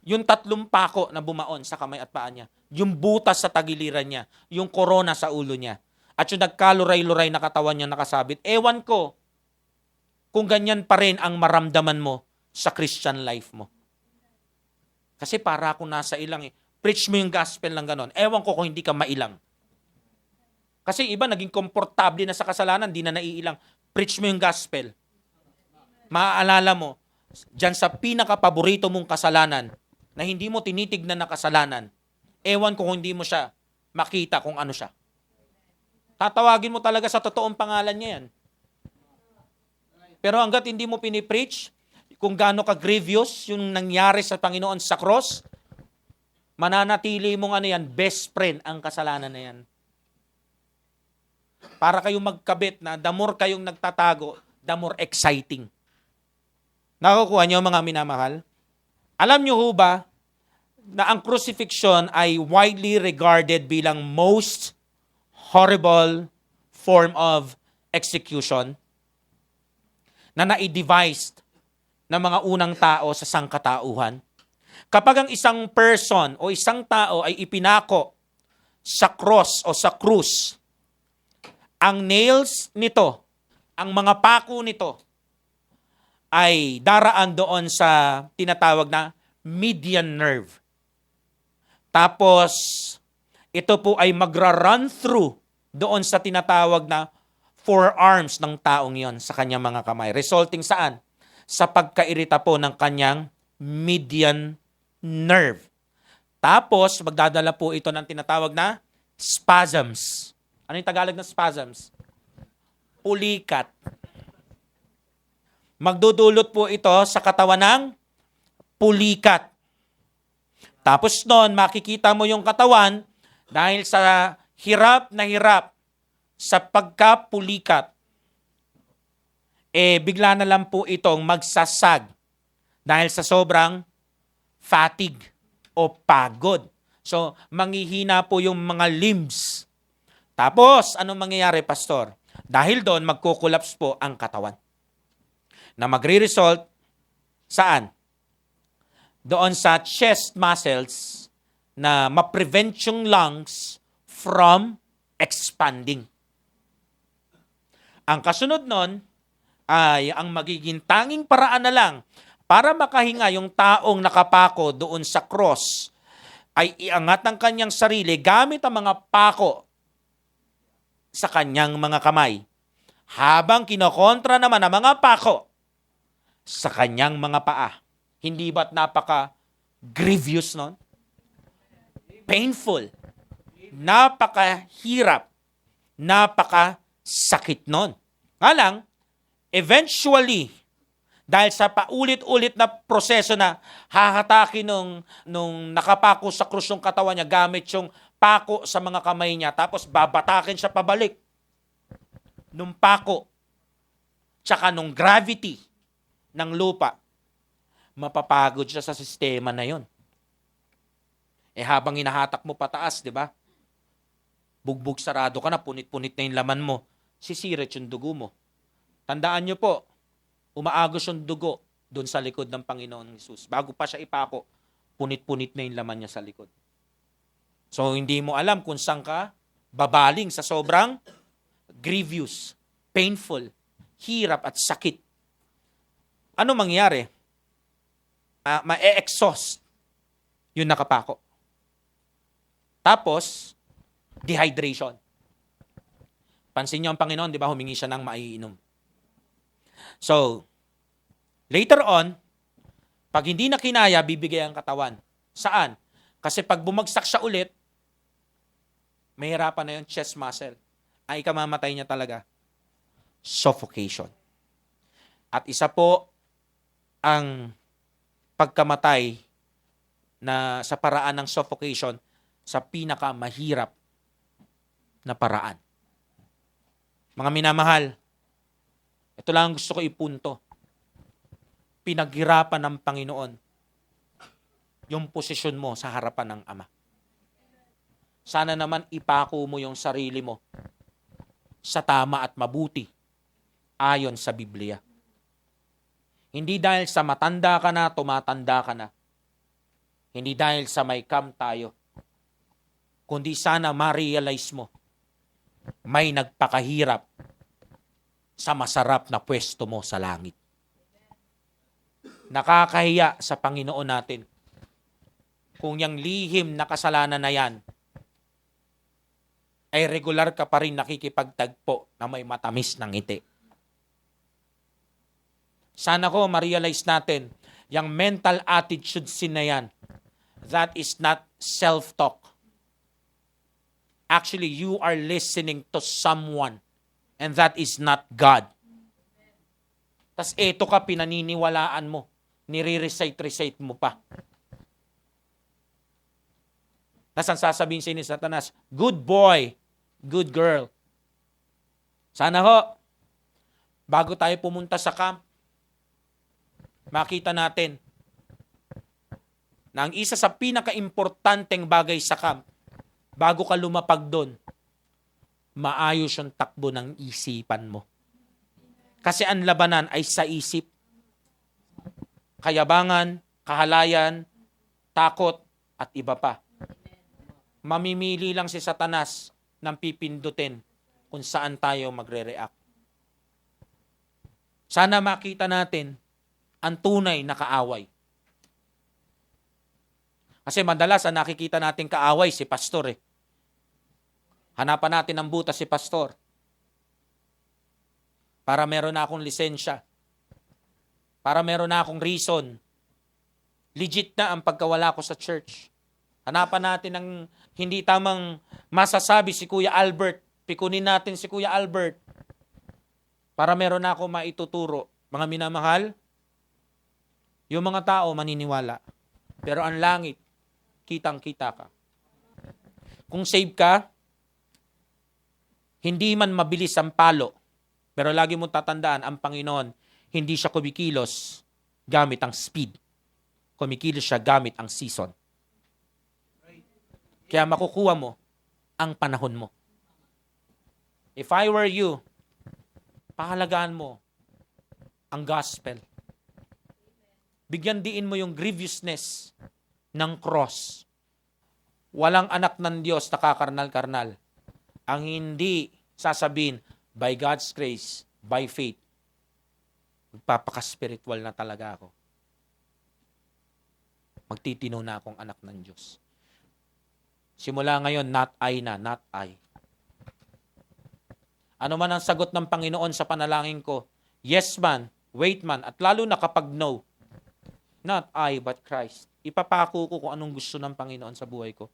Yung 3 pako na bumaon sa kamay at paa niya. Yung butas sa tagiliran niya. Yung korona sa ulo niya. At yung nagkaluray-luray na katawan niya nakasabit. Ewan ko kung ganyan pa rin ang maramdaman mo sa Christian life mo. Kasi para akong nasa ilang Preach mo yung gospel lang ganon. Ewan ko kung hindi ka mailang. Kasi iba naging komportable na sa kasalanan, di na naiilang. Preach mo yung gospel. Maaalala mo, dyan sa pinaka-paborito mong kasalanan, na hindi mo tinitignan na kasalanan, ewan ko kung hindi mo siya makita kung ano siya. Tatawagin mo talaga sa totoong pangalan niya yan. Pero hanggat hindi mo pinipreach, kung gaano ka-grievous yung nangyari sa Panginoon sa cross, mananatili mong best friend ang kasalanan na yan. Para kayong magkabit na the more kayong nagtatago, the more exciting. Nakukuha niyo mga minamahal? Alam niyo ho ba na ang crucifixion ay widely regarded bilang most horrible form of execution na nai-devised ng mga unang tao sa sangkatauhan? Kapag ang isang person o isang tao ay ipinako sa cross o sa krus, ang nails nito, ang mga pako nito, ay daraan doon sa tinatawag na median nerve. Tapos, ito po ay magra-run through doon sa tinatawag na forearms ng taong yon sa kanyang mga kamay. Resulting saan? Sa pagkairita po ng kanyang median nerve. Tapos, magdadala po ito ng tinatawag na spasms. Ano yung Tagalog ng spasms? Pulikat. Magdudulot po ito sa katawan ng pulikat. Tapos noon, makikita mo yung katawan dahil sa hirap na hirap sa pagkapulikat, bigla na lang po itong magsasag dahil sa sobrang fatigue o pagod. So, manghihina po yung mga limbs. Tapos, anong mangyayari, Pastor? Dahil doon, magkukulaps po ang katawan. Na magre-result saan? Doon sa chest muscles na ma-prevent yung lungs from expanding. Ang kasunod nun ay ang magiging tanging paraan na lang para makahinga yung taong nakapako doon sa cross ay iangat ang kanyang sarili gamit ang mga pako sa kanyang mga kamay. Habang kinokontra naman ang mga pako sa kanyang mga paa. Hindi ba't napaka-grievous nun? Painful. Napakahirap. Napakasakit nun. Nga lang, eventually, dahil sa paulit-ulit na proseso na hahatakin nung nakapako sa krus yung katawan niya gamit yung pako sa mga kamay niya, tapos babatakin siya pabalik. Nung pako, tsaka nung gravity ng lupa, mapapagod siya sa sistema na yon. Habang hinahatak mo pataas, di ba? Bugbog sarado ka na, punit-punit na yung laman mo, sisirit yung dugo mo. Tandaan nyo po, umaagos yung dugo doon sa likod ng Panginoon Jesus. Bago pa siya ipako, punit-punit na yung laman niya sa likod. So, hindi mo alam kung saan ka babaling sa sobrang grievous, painful, hirap at sakit. Ano mangyari? Ma-exhaust yung nakapako. Tapos, dehydration. Pansin niyo ang Panginoon, di ba, humingi siya ng maiinom. So, later on, pag hindi na kinaya, bibigay ang katawan. Saan? Kasi pag bumagsak siya ulit, mahirapan na yung chest muscle. Ay ikamamatay niya talaga. Suffocation. At isa po ang pagkamatay na sa paraan ng suffocation sa pinakamahirap na paraan. Mga minamahal, ito lang ang gusto ko ipunto. Pinaghirapan ng Panginoon yung posisyon mo sa harapan ng Ama. Sana naman ipako mo yung sarili mo sa tama at mabuti ayon sa Biblia. Hindi dahil sa matanda ka na, tumatanda ka na. Hindi dahil sa may cam tayo. Kundi sana ma-realize mo, may nagpakahirap sa masarap na pwesto mo sa langit. Nakakahiya sa Panginoon natin kung yung lihim na kasalanan na yan ay regular ka pa rin nakikipagtagpo na may matamis ng ngiti. Sana ko ma-realize natin yung mental attitude sin na yan, that is not self-talk. Actually, you are listening to someone and that is not God. Tas eto ka, pinaniniwalaan mo. Nire-recite mo pa. Nasaan sasabihin sa ni Satanas, good boy, good girl. Sana ho, bago tayo pumunta sa camp, makita natin na ang isa sa pinaka-importanteng bagay sa camp, bago ka lumapag doon, maayos yung takbo ng isipan mo. Kasi ang labanan ay sa isip. Kayabangan, kahalayan, takot, at iba pa. Mamimili lang si Satanas ng pipindutin kung saan tayo magre-react. Sana makita natin ang tunay na kaaway. Kasi madalas ang nakikita natin kaaway si pastor eh. Hanapan natin ng butas si pastor. Para meron na akong lisensya. Para meron na akong reason. Legit na ang pagkawala ko sa church. Hanapan natin ng hindi tamang masasabi si Kuya Albert. Pikunin natin si Kuya Albert. Para meron na akong maituturo. Mga minamahal, yung mga tao maniniwala. Pero ang langit, kitang-kita ka. Kung save ka, hindi man mabilis ang palo, pero lagi mong tatandaan, ang Panginoon, hindi siya kumikilos gamit ang speed. Kumikilos siya gamit ang season. Kaya makukuha mo ang panahon mo. If I were you, pahalagaan mo ang gospel. Bigyan diin mo yung grievousness ng cross. Walang anak ng Diyos na kakarnal-karnal. Ang hindi sasabihin, by God's grace, by faith, magpapaka-spiritual na talaga ako. Magtitino na akong anak ng Diyos. Simula ngayon, not I na, not I. Ano man ang sagot ng Panginoon sa panalangin ko, yes man, wait man, at lalo na kapag no, not I but Christ. Ipapako ko kung anong gusto ng Panginoon sa buhay ko.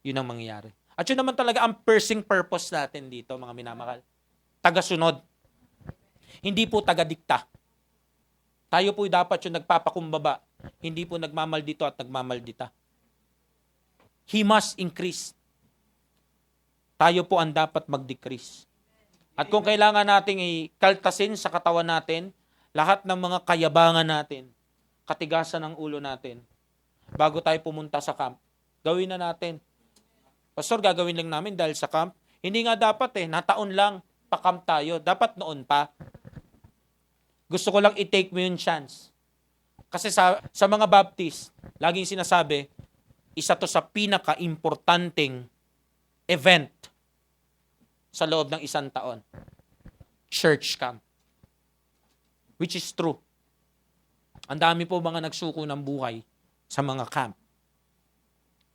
Yun ang mangyayari. At yun naman talaga ang pursing purpose natin dito, mga minamahal. Tagasunod. Hindi po tagadikta. Tayo po dapat yung nagpapakumbaba. Hindi po nagmamaldito at nagmamaldita. He must increase. Tayo po ang dapat mag-decrease. At kung kailangan nating ikaltasin sa katawan natin, lahat ng mga kayabangan natin, katigasan ng ulo natin, bago tayo pumunta sa camp, gawin na natin. Pastor, gagawin lang namin dahil sa camp? Hindi nga dapat nataon lang, pa-camp tayo. Dapat noon pa. Gusto ko lang i-take mo yung chance. Kasi sa mga Baptist, laging sinasabi, isa to sa pinaka-importanting event sa loob ng isang taon. Church camp. Which is true. Ang dami po mga nagsuko ng buhay sa mga camp.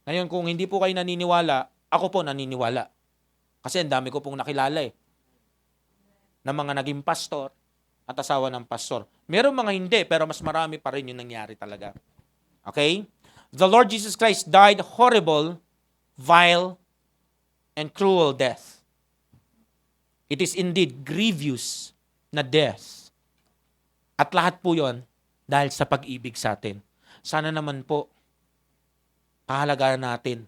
Ngayon, kung hindi po kayo naniniwala, ako po naniniwala. Kasi ang dami ko pong nakilala na mga naging pastor at asawa ng pastor. Meron mga hindi, pero mas marami pa rin yung nangyari talaga. Okay? The Lord Jesus Christ died horrible, vile, and cruel death. It is indeed grievous na death. At lahat po yon dahil sa pag-ibig sa atin. Sana naman po, pahalagaan natin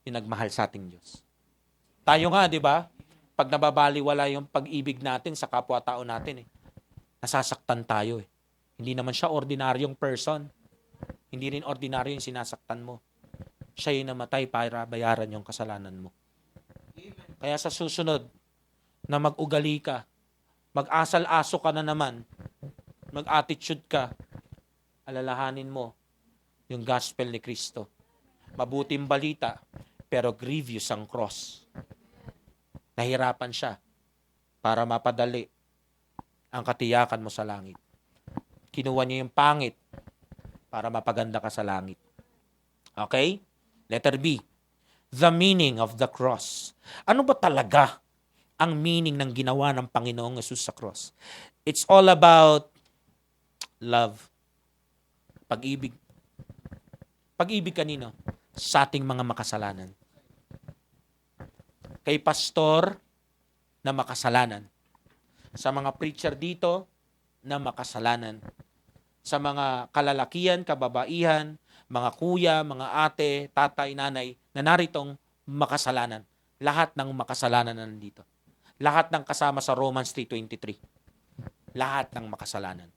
yung nagmahal sa ating Diyos. Tayo nga, di ba? Pag nababaliwala yung pag-ibig natin sa kapwa-tao natin, nasasaktan tayo. Hindi naman siya ordinaryong person. Hindi rin ordinaryo yung sinasaktan mo. Siya yung namatay para bayaran yung kasalanan mo. Kaya sa susunod, na mag-ugali ka, mag-asal-aso ka na naman, mag-attitude ka, alalahanin mo yung gospel ni Kristo. Mabuting balita, pero grievous ang cross. Nahirapan siya para mapadali ang katiyakan mo sa langit. Kinuha niya yung pangit para mapaganda ka sa langit. Okay? Letter B. The meaning of the cross. Ano ba talaga ang meaning ng ginawa ng Panginoong Yesus sa cross? It's all about love. Pag-ibig. Pag-ibig kanino? Sa ating mga makasalanan. Kay pastor na makasalanan. Sa mga preacher dito na makasalanan. Sa mga kalalakihan, kababaihan, mga kuya, mga ate, tatay, nanay, na naritong makasalanan. Lahat ng makasalanan na nandito. Lahat ng kasama sa Romans 3:23. Lahat ng makasalanan.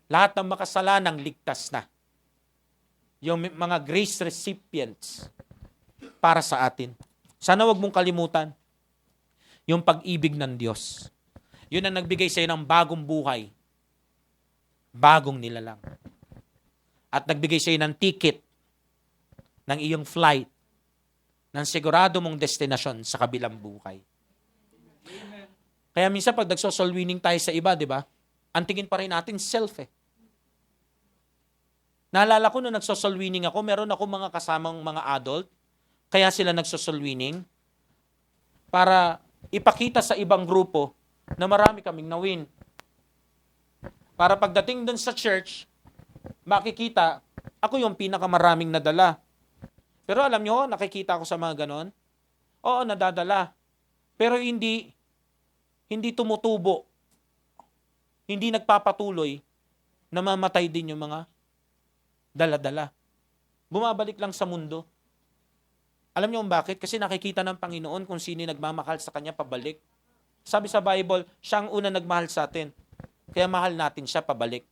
Lahat ng makasalanang ligtas na. Yung mga grace recipients para sa atin. Sana wag mong kalimutan yung pag-ibig ng Diyos. Yun ang nagbigay sa iyo ng bagong buhay. Bagong nilalang. At nagbigay sa iyo ng ticket ng iyong flight ng sigurado mong destinasyon sa kabilang buhay. Kaya minsan pag nagso-soul winning tayo sa iba, di ba? Ang tingin pa rin natin self Naalala ko nung nagso-soul winning ako, meron ako mga kasamang mga adult, kaya sila nagso-soul winning para ipakita sa ibang grupo na marami kaming na-win. Para pagdating dun sa church, makikita, ako yung pinakamaraming nadala. Pero alam nyo, nakikita ko sa mga ganon, oo, nadadala. Pero hindi tumutubo. Hindi nagpapatuloy na mamatay din yung mga dala-dala. Bumabalik lang sa mundo. Alam niyo kung bakit? Kasi nakikita ng Panginoon kung sino nagmamahal sa Kanya pabalik. Sabi sa Bible, siya ang una nagmahal sa atin. Kaya mahal natin siya pabalik.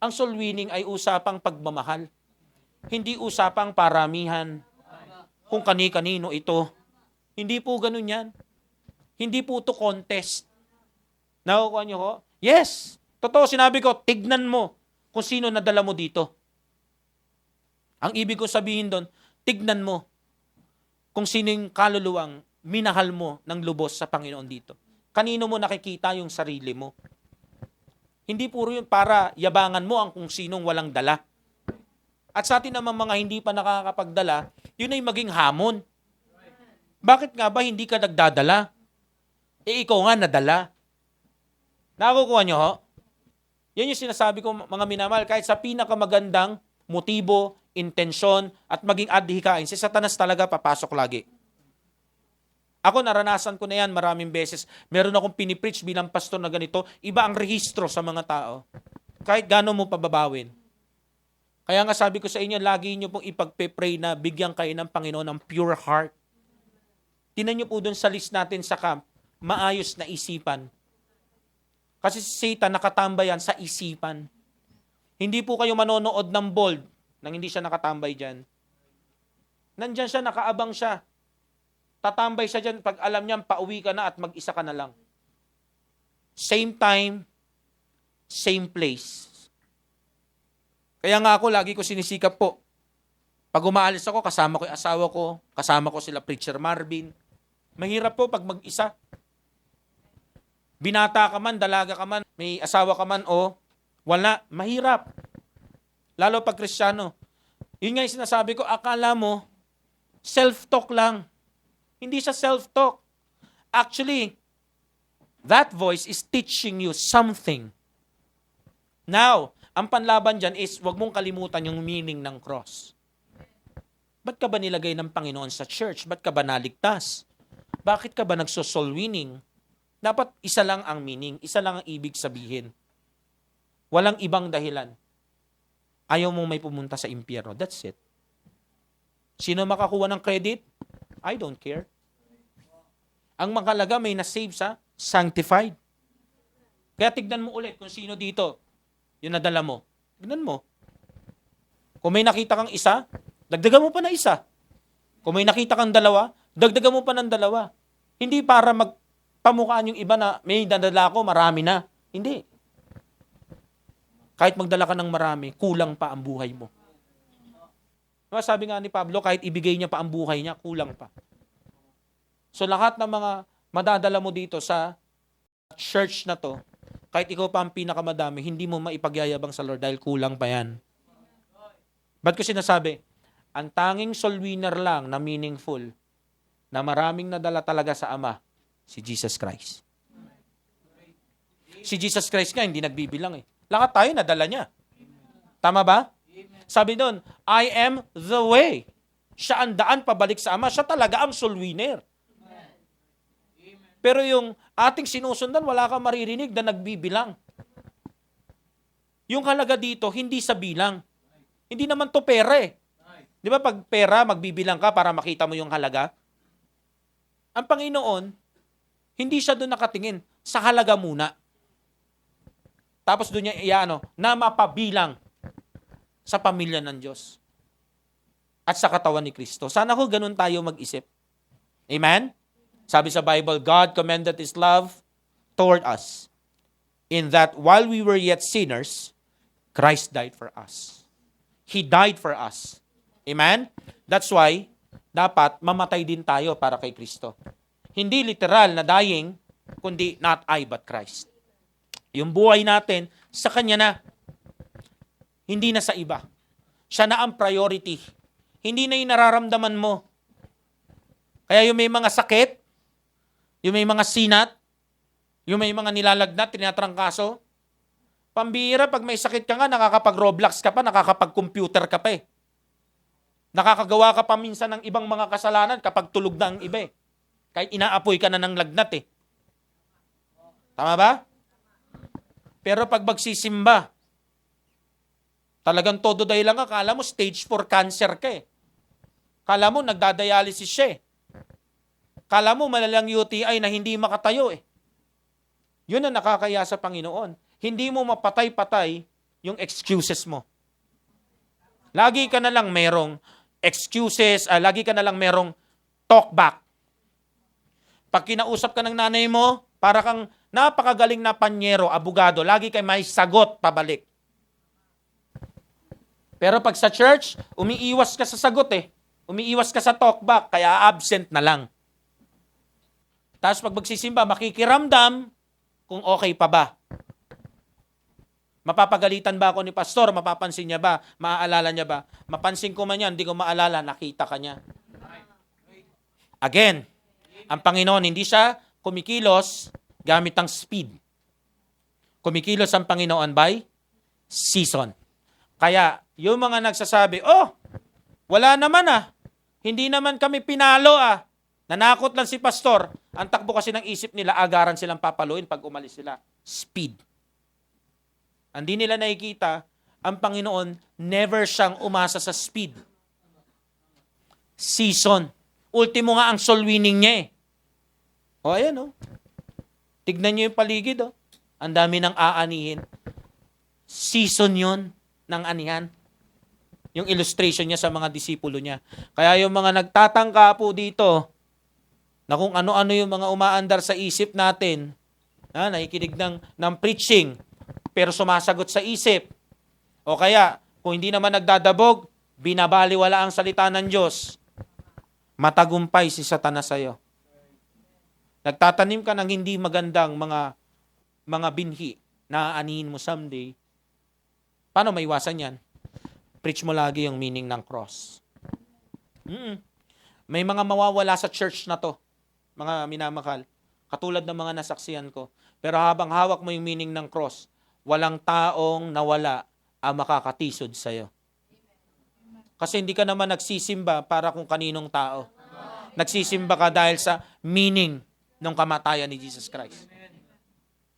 Ang soul winning ay usapang pagmamahal. Hindi usapang paramihan. Kung kani-kanino ito. Hindi po ganun yan. Hindi po ito contest. Nakukuha niyo ko? Yes! Totoo, sinabi ko, tignan mo kung sino nadala mo dito. Ang ibig ko sabihin doon, tignan mo kung sino yung kaluluwang minahal mo ng lubos sa Panginoon dito. Kanino mo nakikita yung sarili mo? Hindi puro yun para yabangan mo ang kung sinong walang dala. At sa atin naman mga hindi pa nakakapagdala, yun ay maging hamon. Bakit nga ba hindi ka nagdadala? Ikaw nga nadala. Nakukuha nyo ho? Yan yung sinasabi ko mga minamahal, kahit sa pinakamagandang motibo, intensyon, at maging adhikain, si Satanas talaga papasok lagi. Ako naranasan ko na yan maraming beses. Meron akong pinipreach bilang pastor na ganito, iba ang rehistro sa mga tao. Kahit gano'n mo pababawin. Kaya nga sabi ko sa inyo, lagi nyo pong ipagpe-pray na bigyan kayo ng Panginoon ng pure heart. Tingnan nyo po dun sa list natin sa camp, maayos na isipan. Kasi si Satan nakatambayan sa isipan. Hindi po kayo manonood ng bold nang hindi siya nakatambay dyan. Nandyan siya, nakaabang siya. Tatambay siya dyan pag alam niya, pauwi ka na at mag-isa ka na lang. Same time, same place. Kaya nga ako, lagi ko sinisikap po. Pag umaalis ako, kasama ko yung asawa ko, kasama ko sila Preacher Marvin. Mahirap po pag mag-isa. Binata ka man, dalaga ka man, may asawa ka man o wala, mahirap. Lalo pag Kristiyano. Yun nga yung sinasabi ko, akala mo, self-talk lang. Hindi siya self-talk. Actually, that voice is teaching you something. Now, ang panlaban dyan is, wag mong kalimutan yung meaning ng cross. Ba't ka ba nilagay ng Panginoon sa church? Ba't ka ba naligtas? Bakit ka ba nagso-soul winning? Dapat isa lang ang meaning, isa lang ang ibig sabihin. Walang ibang dahilan. Ayaw mong may pumunta sa impyerno. That's it. Sino makakuha ng credit? I don't care. Ang makalaga may na-save sa sanctified. Kaya tignan mo ulit kung sino dito yung nadala mo. Tignan mo. Kung may nakita kang isa, dagdagan mo pa na isa. Kung may nakita kang dalawa, dagdagan mo pa ng dalawa. Hindi para magpamukhaan yung iba na may dadala ko, marami na. Hindi. Kahit magdala ka ng marami, kulang pa ang buhay mo. Sabi nga ni Pablo, kahit ibigay niya pa ang buhay niya, kulang pa. So lahat ng mga madadala mo dito sa church na to, kahit ikaw pa ang pinakamadami, hindi mo maipagyayabang sa Lord dahil kulang pa yan. Ba't ko sinasabi? Ang tanging soul winner lang na meaningful, na maraming nadala talaga sa Ama, si Jesus Christ. Si Jesus Christ nga, hindi nagbibilang eh. Lahat tayo nadala niya. Tama ba? Sabi doon, I am the way. Siya ang daan pabalik sa Ama. Siya talaga ang soul winner. Pero yung ating sinusundan, wala kang maririnig na nagbibilang. Yung halaga dito, hindi sa bilang. Hindi naman to pera eh. Di ba pag pera, magbibilang ka para makita mo yung halaga? Ang Panginoon, hindi siya doon nakatingin. Sa halaga muna. Tapos doon niya na mapabilang sa pamilya ng Diyos. At sa katawan ni Kristo. Sana ko ganun tayo mag-isip. Amen? Sabi sa Bible, God commended His love toward us in that while we were yet sinners, Christ died for us. He died for us. Amen? That's why, dapat mamatay din tayo para kay Kristo. Hindi literal na dying, kundi not I but Christ. Yung buhay natin, sa Kanya na. Hindi na sa iba. Siya na ang priority. Hindi na yung nararamdaman mo. Kaya yung may mga sakit, yung may mga sinat, yung may mga nilalagnat, tinatrangkaso, pambihira, pag may sakit ka nga, nakakapag-Roblox ka pa, nakakapag-computer ka pa eh. Nakakagawa ka pa minsan ng ibang mga kasalanan kapag tulog na ang iba eh. Kahit inaapoy ka na ng lagnat eh. Tama ba? Pero pag magsisimba, talagang todo dahilan ka, kala mo stage 4 cancer ka eh. Kala mo nagdadialysis siya eh. Kala mo malalang UTI na hindi makatayo eh. Yun ang nakakaya sa Panginoon. Hindi mo mapatay-patay yung excuses mo. Lagi ka na lang merong excuses, lagi ka na lang merong talk back. Pag kinausap ka ng nanay mo, para kang napakagaling na panyero, abogado, lagi kay may sagot pabalik. Pero pag sa church, umiiwas ka sa sagot eh. Umiiwas ka sa talk back, kaya absent na lang. Tapos pag magsisimba, makikiramdam kung okay pa ba. Mapapagalitan ba ako ni pastor? Mapapansin niya ba? Maaalala niya ba? Mapansin ko man yan, hindi ko maalala, nakita ka niya. Again, ang Panginoon, hindi siya kumikilos gamit ang speed. Kumikilos ang Panginoon by season. Kaya, yung mga nagsasabi, wala naman hindi naman kami pinalo nanakot lang si pastor. Ang takbo kasi ng isip nila, agaran silang papaluin pag umalis sila. Speed. Hindi nila nakikita, ang Panginoon, never siyang umasa sa speed. Season. Ultimo nga ang soul winning niya eh. O ayan o. Tignan niyo yung paligid o. Ang dami ng aanihin. Season yon ng anihan. Yung illustration niya sa mga disipulo niya. Kaya yung mga nagtatangka po dito, na kung ano-ano yung mga umaandar sa isip natin, nakikinig ng preaching, pero sumasagot sa isip. O kaya, kung hindi naman nagdadabog, binabaliwala ang salita ng Diyos. Matagumpay si Satanas sa'yo. Nagtatanim ka ng hindi magandang mga binhi na aanihin mo someday. Paano maiwasan yan? Preach mo lagi yung meaning ng cross. May mga mawawala sa church na to, mga minamahal, katulad ng mga nasaksihan ko. Pero habang hawak mo yung meaning ng cross, walang taong nawala ang makakatisod sa'yo. Kasi hindi ka naman nagsisimba para kung kaninong tao. Nagsisimba ka dahil sa meaning ng kamatayan ni Jesus Christ.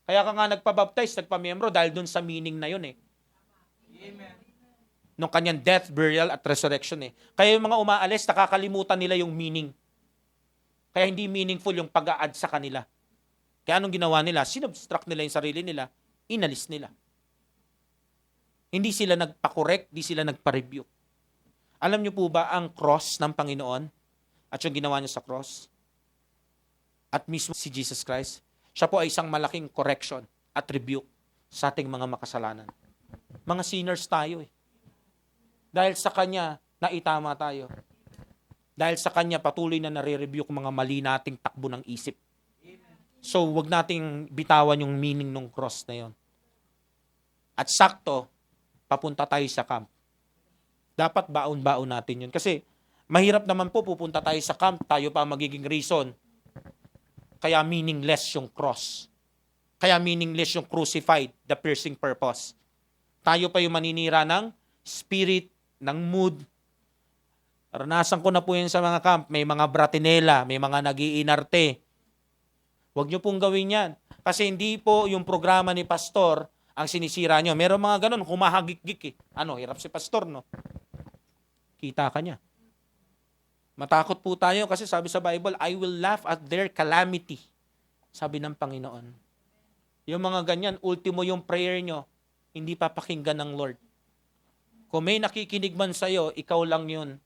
Kaya ka nga nagpabaptize, nagpamiyembro dahil dun sa meaning na yun eh. Nung kanyang death, burial, at resurrection eh. Kaya yung mga umaalis, nakakalimutan nila yung meaning. Kaya hindi meaningful yung pag-a-add sa kanila. Kaya anong ginawa nila? Sinubtract nila yung sarili nila, inalis nila. Hindi sila nagpa-correct, hindi sila nagpa-review. Alam niyo po ba ang cross ng Panginoon at yung ginawa niya sa cross? At mismo si Jesus Christ, siya po ay isang malaking correction at rebuke sa ating mga makasalanan. Mga sinners tayo eh. Dahil sa Kanya, naitama tayo. Dahil sa Kanya, patuloy na nare-rebuke mga mali nating takbo ng isip. So, wag nating bitawan yung meaning ng cross na yon. At sakto, papunta tayo sa camp. Dapat baon-baon natin yun. Kasi, mahirap naman po pupunta tayo sa camp, tayo pa magiging reason. Kaya meaningless yung cross. Kaya meaningless yung crucified, the piercing purpose. Tayo pa yung maninira ng spirit, ng mood. Naranasan ko na po yun sa mga camp. May mga bratinela, may mga nag-iinarte. Huwag nyo pong gawin yan. Kasi hindi po yung programa ni pastor ang sinisira nyo. Meron mga ganun, humahagik-gik eh. Hirap si pastor, no? Kita ka niya. Matakot po tayo kasi sabi sa Bible, I will laugh at their calamity. Sabi ng Panginoon. Yung mga ganyan, ultimo yung prayer nyo, hindi papakinggan ng Lord. Kung may nakikinig man sa'yo, ikaw lang yun.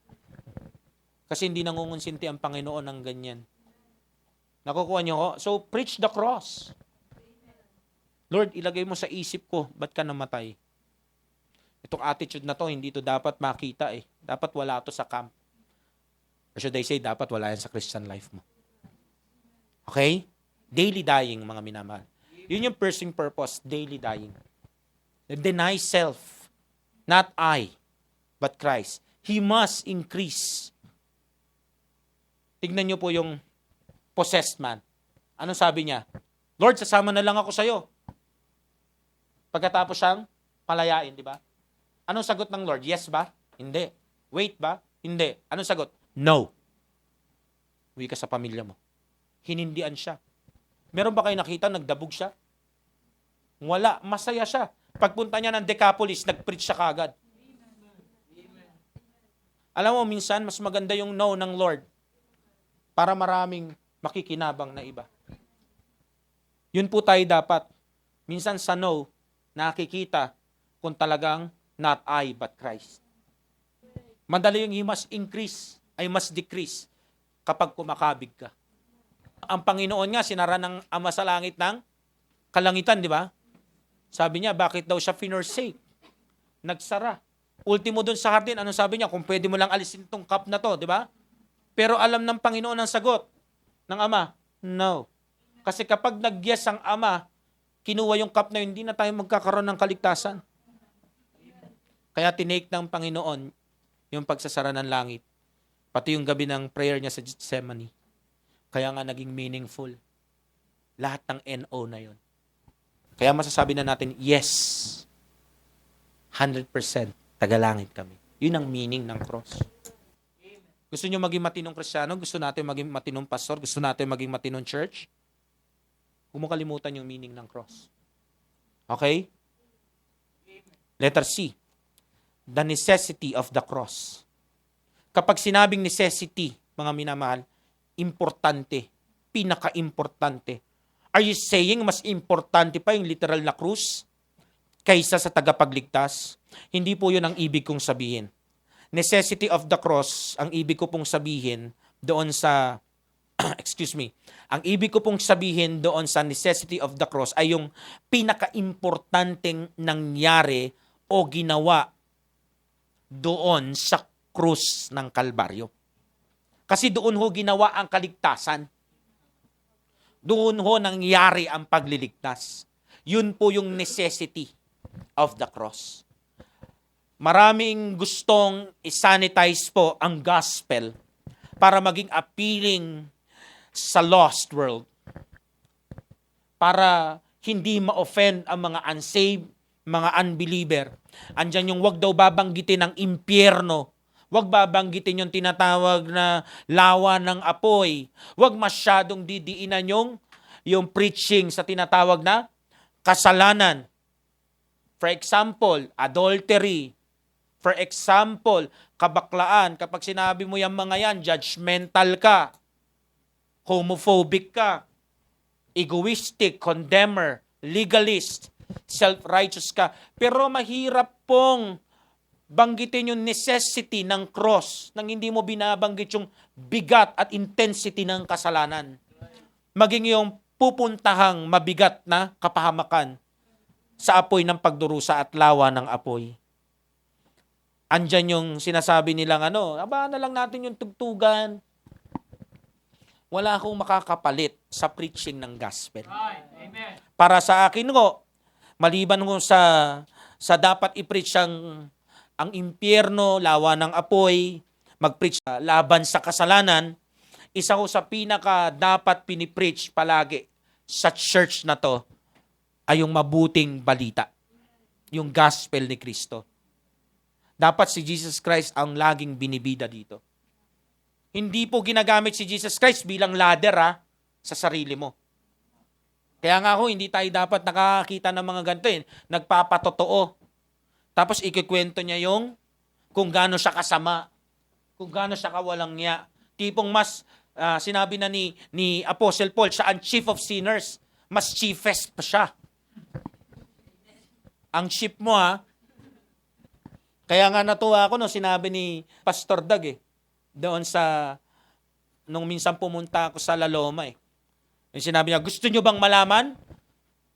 Kasi hindi nangungonsinti ang Panginoon ng ganyan. Nakukuha nyo ko? So, preach the cross. Lord, ilagay mo sa isip ko, ba't ka namatay? Itong attitude na to, hindi to dapat makita eh. Dapat wala to sa camp. Or should I say, dapat wala yan sa Christian life mo. Okay? Daily dying, mga minamahal. Yun yung piercing purpose, daily dying. Deny self. Not I, but Christ. He must increase. Tignan nyo po yung possessed man. Anong sabi niya? Lord, sasama na lang ako sa'yo. Pagkatapos siyang palayain, di ba? Anong sagot ng Lord? Yes ba? Hindi. Wait ba? Hindi. Anong sagot? No. Uwi ka sa pamilya mo. Hinindian siya. Meron ba kayo nakita nagdabog siya? Wala. Masaya siya. Pagpunta niya ng Decapolis, nag-preach siya kagad. Alam mo, minsan, mas maganda yung no ng Lord para maraming makikinabang na iba. Yun po tayo dapat. Minsan sa no, nakikita kung talagang not I, but Christ. Madali yung he must increase, I must decrease kapag kumakabig ka. Ang Panginoon nga, sinara ng Ama sa langit ng kalangitan, di ba? Sabi niya, bakit daw siya finersake? Nagsara. Ultimo dun sa hardin, anong sabi niya? Kung pwede mo lang alisin itong cup na to, di ba? Pero alam ng Panginoon ang sagot ng Ama, no. Kasi kapag nag-yes ang Ama, kinuha yung cup na yun, hindi na tayo magkakaroon ng kaligtasan. Kaya tinake ng Panginoon yung pagsasara ng langit. Pati yung gabi ng prayer niya sa Gethsemane. Kaya nga naging meaningful. Lahat ng NO na yun. Kaya masasabi na natin, yes, 100% tagalangit kami. Yun ang meaning ng cross. Gusto nyo maging matinong Kristiyano? Gusto natin maging matinong pastor? Gusto natin maging matinong church? Huwag mo kalimutan yung meaning ng cross. Okay? Letter C. The necessity of the cross. Kapag sinabing necessity, mga minamahal, importante, pinaka-importante. Are you saying mas importante pa yung literal na krus kaysa sa tagapagligtas? Hindi po yun ang ibig kong sabihin. Necessity of the cross, ang ibig ko pong sabihin doon sa, ang ibig ko pong sabihin doon sa necessity of the cross ay yung pinaka-importanteng nangyari o ginawa doon sa krus ng Kalbaryo. Kasi doon ho ginawa ang kaligtasan. Doon ho nangyari ang pagliligtas. Yun po yung necessity of the cross. Maraming gustong isanitize po ang gospel para maging appealing sa lost world. Para hindi ma-offend ang mga unsaved, mga unbeliever. Andyan yung wag daw babanggitin ng impyerno. Wag babanggitin yung tinatawag na lawa ng apoy. Wag masyadong didiinan yung preaching sa tinatawag na kasalanan. For example, adultery. For example, kabaklaan. Kapag sinabi mo yung mga yan, judgmental ka. Homophobic ka. Egoistic, condemner, legalist, self-righteous ka. Pero mahirap pong banggitin yung necessity ng cross nang hindi mo binabanggit yung bigat at intensity ng kasalanan. Maging yung pupuntahang mabigat na kapahamakan sa apoy ng pagdurusa at lawa ng apoy. Andyan yung sinasabi nilang abangan na lang natin yung tugtugan. Wala akong makakapalit sa preaching ng gospel. Amen. Para sa akin maliban sa dapat i-preach ang impyerno, lawa ng apoy, mag-preach laban sa kasalanan, isa ko sa pinaka dapat pinipreach palagi sa church na to ay yung mabuting balita. Yung gospel ni Kristo. Dapat si Jesus Christ ang laging binibida dito. Hindi po ginagamit si Jesus Christ bilang ladder sa sarili mo. Kaya nga hindi tayo dapat nakakita ng mga ganito nagpapatotoo. Tapos ikikwento niya yung kung gaano siya kasama, kung gaano siya kawalang niya. Tipong mas sinabi na ni Apostle Paul, siya ang chief of sinners. Mas chiefest pa siya. Ang chief mo Kaya nga natuwa ako sinabi ni Pastor Doug doon nung minsan pumunta ako sa La Loma Yung sinabi niya, gusto niyo bang malaman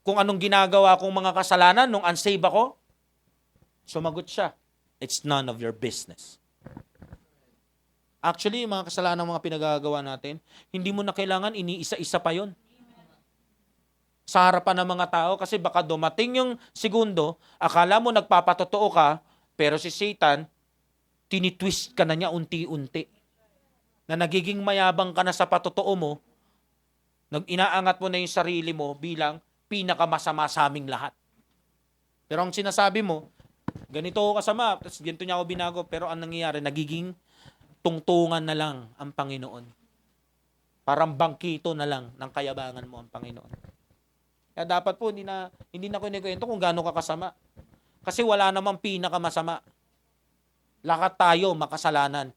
kung anong ginagawa kong mga kasalanan nung unsaved ako? Sumagot siya, it's none of your business. Actually, yung mga kasalanan mga pinagagawa natin, hindi mo na kailangan iniisa-isa pa yon sa harapan ng mga tao kasi baka dumating yung segundo, akala mo nagpapatotoo ka, pero si Satan, tinitwist ka na niya unti-unti. Na nagiging mayabang ka na sa patotoo mo, inaangat mo na yung sarili mo bilang pinakamasama sa aming lahat. Pero ang sinasabi mo, ganito ako kasama, tapos ganito niya ako binago, pero ang nangyayari, nagiging tungtungan na lang ang Panginoon. Parang bangkito na lang ng kayabangan mo ang Panginoon. Kaya dapat po, hindi na kinikwento kung gaano ka kasama. Kasi wala namang pinakamasama. Lahat tayo makasalanan.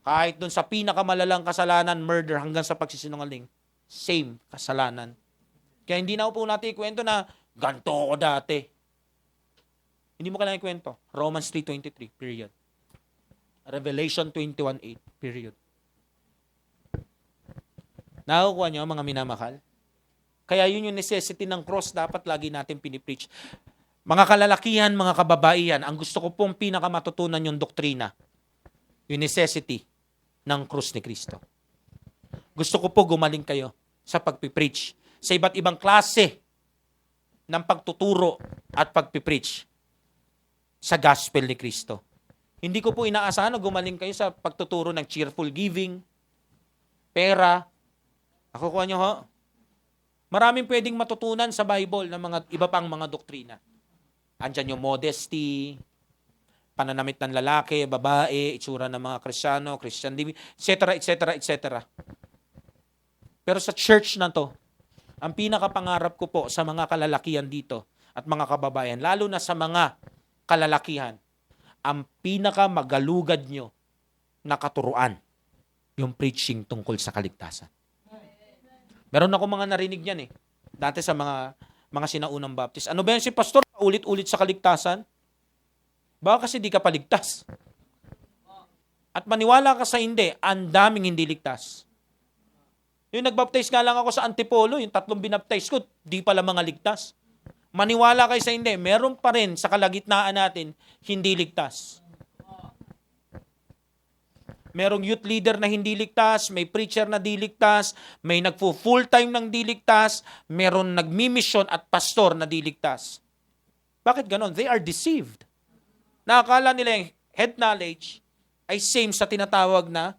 Kahit dun sa pinakamalalang kasalanan, murder, hanggang sa pagsisinungaling, same kasalanan. Kaya hindi na po natin ikwento na ganito ako dati. Hindi mo kailangan ikwento. Romans 3:23, period. Revelation 21:8, period. Nakukuha niyo, mga minamahal? Kaya yun yung necessity ng cross, dapat lagi natin pinipreach. Mga kalalakihan, mga kababaihan, ang gusto ko pong pinakamatutunan yung doktrina, yung necessity ng krus ni Kristo. Gusto ko po gumaling kayo sa pagpipreach, sa iba't ibang klase ng pagtuturo at pagpipreach sa gospel ni Kristo. Hindi ko po inaasahan na gumaling kayo sa pagtuturo ng cheerful giving, pera. Nakukuha nyo Maraming pwedeng matutunan sa Bible ng mga iba pang mga doktrina. Andyan yung modesty, pananamit ng lalaki, babae, itsura ng mga Kristiyano, Christian living, etc., etc., etc. Pero sa church na to, ang pinakapangarap ko po sa mga kalalakihan dito at mga kababayan, lalo na sa mga kalalakihan, ang pinakamagalugad nyo na katuruan, yung preaching tungkol sa kaligtasan. Meron ako mga narinig yan dati sa mga sinaunang baptist. Ano ba yan si pastor? Ulit-ulit sa kaligtasan? Baka kasi di ka paligtas. At maniwala ka sa hindi, ang daming hindi ligtas. Yung nagbaptize nga lang ako sa Antipolo, yung 3 binaptize ko, di pala mga ligtas. Maniwala kayo sa hindi, meron pa rin sa kalagitnaan natin, hindi ligtas. Merong youth leader na hindi ligtas, may preacher na di ligtas, may nagpo-full time ng di ligtas, meron nagmi-mission at pastor na di ligtas. Bakit ganon? They are deceived. Nakakala nila yung head knowledge ay same sa tinatawag na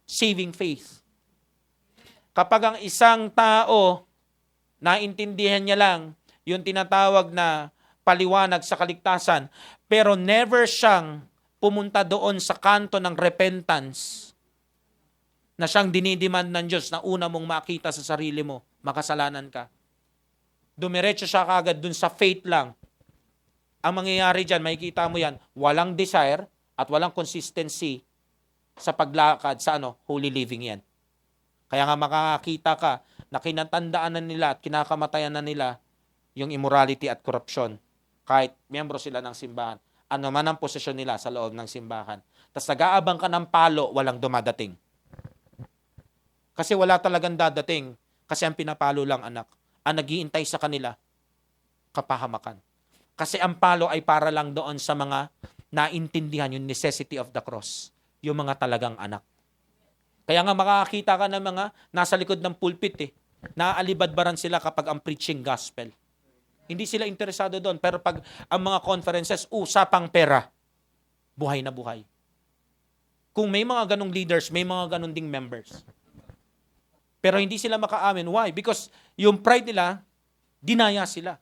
saving faith. Kapag ang isang tao, naintindihan niya lang yung tinatawag na paliwanag sa kaligtasan, pero never siyang pumunta doon sa kanto ng repentance na siyang dinidemand ng Diyos na una mong makita sa sarili mo, makasalanan ka. Dumiretso siya kagad dun sa faith lang. Ang mangyayari dyan, makikita mo yan, walang desire at walang consistency sa paglakad sa holy living yan. Kaya nga makakakita ka na kinatandaan na nila at kinakamatayan na nila yung immorality at corruption kahit miyembro sila ng simbahan. Ano man ang posisyon nila sa loob ng simbahan. Tapos nag-aabang ka ng palo, walang dumadating. Kasi wala talagang dadating. Kasi ang pinapalo lang, anak, ang nag-iintay sa kanila, kapahamakan. Kasi ang palo ay para lang doon sa mga naintindihan yung necessity of the cross. Yung mga talagang anak. Kaya nga makakakita ka ng mga nasa likod ng pulpit Naaalibadbaran sila kapag ang preaching gospel. Hindi sila interesado doon. Pero pag ang mga conferences, usapang pera, buhay na buhay. Kung may mga ganong leaders, may mga ganon ding members. Pero hindi sila makaamin. Why? Because yung pride nila, dinaya sila.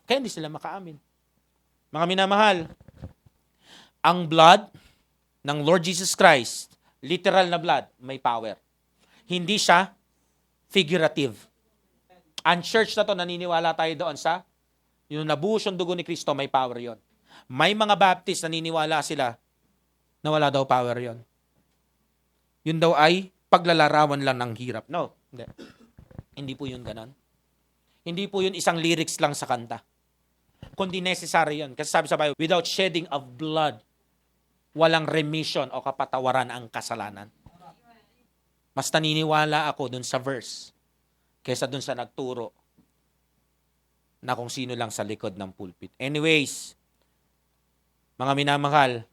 Kaya hindi sila makaamin. Mga minamahal, ang blood ng Lord Jesus Christ, literal na blood, may power. Hindi siya figurative. Ang church na to, naniniwala tayo doon sa yung nabuhos yung dugo ni Kristo, may power yon. May mga Baptist, naniniwala sila na wala daw power yon. Yun daw ay paglalarawan lang ng hirap. No, hindi. Hindi po yun ganon. Hindi po yun isang lyrics lang sa kanta. Kundi necessary yun. Kasi sabi sa Bible, without shedding of blood, walang remission o kapatawaran ang kasalanan. Mas naniniwala ako dun sa verse kaysa dun sa nagturo na kung sino lang sa likod ng pulpit. Anyways, mga minamahal,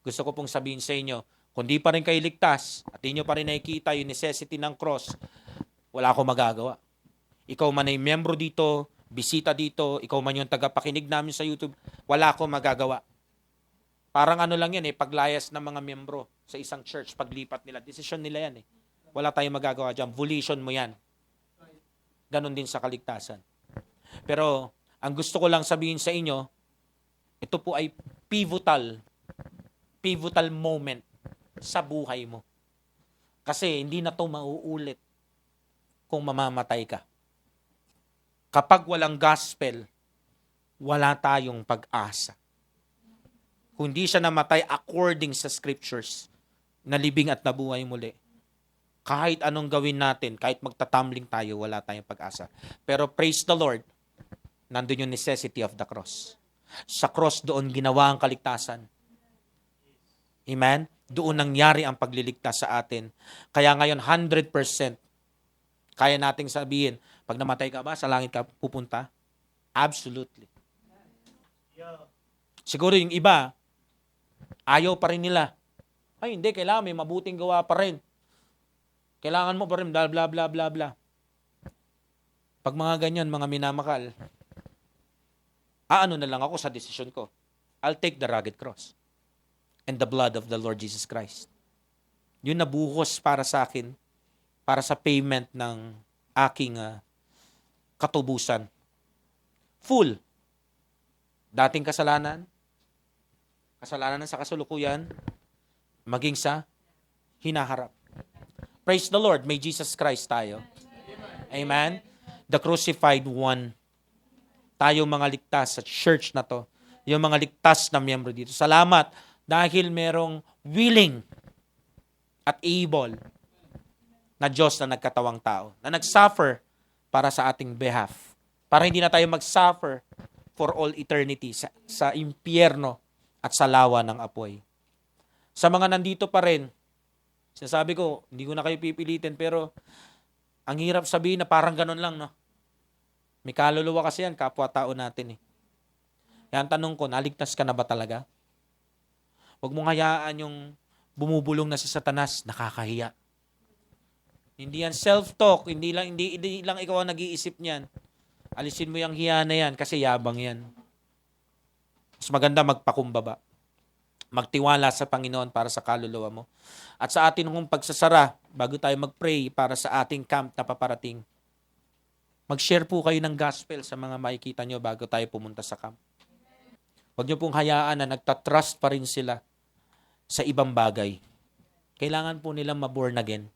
gusto ko pong sabihin sa inyo, kung di pa rin kayo ligtas at di nyo pa rin nakikita yung necessity ng cross, wala akong magagawa. Ikaw man ay miyembro dito, bisita dito, ikaw man yung tagapakinig namin sa YouTube, wala akong magagawa. Parang lang yan paglayas ng mga miyembro sa isang church, paglipat nila. Desisyon nila yan Wala tayong magagawa dyan. Volition mo yan. Ganon din sa kaligtasan. Pero, ang gusto ko lang sabihin sa inyo, ito po ay pivotal moment sa buhay mo. Kasi hindi na to mauulit kung mamamatay ka. Kapag walang gospel, wala tayong pag-asa. Kung di siya namatay according sa scriptures, nalibing at nabuhay muli, kahit anong gawin natin, kahit magtatumbling tayo, wala tayong pag-asa. Pero praise the Lord, nandun yung necessity of the cross. Sa cross doon ginawa ang kaligtasan. Amen? Doon nangyari ang pagliligtas sa atin. Kaya ngayon 100% kaya nating sabihin, pag namatay ka ba, sa langit ka pupunta? Absolutely. Siguro yung iba, ayaw pa rin nila. Ay, hindi, kailangan may mabuting gawa pa rin. Kailangan mo pa rin, bla bla bla bla bla. Pag mga ganyan, mga minamakal, na lang ako sa desisyon ko. I'll take the rugged cross and the blood of the Lord Jesus Christ. Yun nabuhos para sa akin, para sa payment ng aking katubusan. Full. Dating kasalanan sa kasulukuyan, maging sa hinaharap. Praise the Lord, may Jesus Christ tayo. Amen? The crucified one. Tayo mga ligtas sa church na to. yung mga ligtas na miyembro dito. Salamat dahil merong willing at able na Diyos na nagkatawang tao, na nag-suffer para sa ating behalf. Para hindi na tayo mag-suffer for all eternity sa impyerno at sa lawa ng apoy. Sa mga nandito pa rin, sinasabi ko, hindi ko na kayo pipilitin, pero ang hirap sabihin na parang ganun lang, no? May kaluluwa kasi yan, kapwa-tao natin eh. Kaya ang tanong ko, naligtas ka na ba talaga? Huwag mong hayaan yung bumubulong na si Satanas, nakakahiya. Hindi yan self-talk, hindi lang ikaw ang nag-iisip niyan. Alisin mo yung hiya na yan kasi yabang yan. Mas maganda magpakumbaba. Magtiwala sa Panginoon para sa kaluluwa mo. At sa atin kong pagsasara, bago tayo mag-pray para sa ating camp na paparating, mag-share po kayo ng gospel sa mga makikita nyo bago tayo pumunta sa camp. Huwag nyo pong hayaan na nagtatrust pa rin sila sa ibang bagay. Kailangan po nilang maborn again.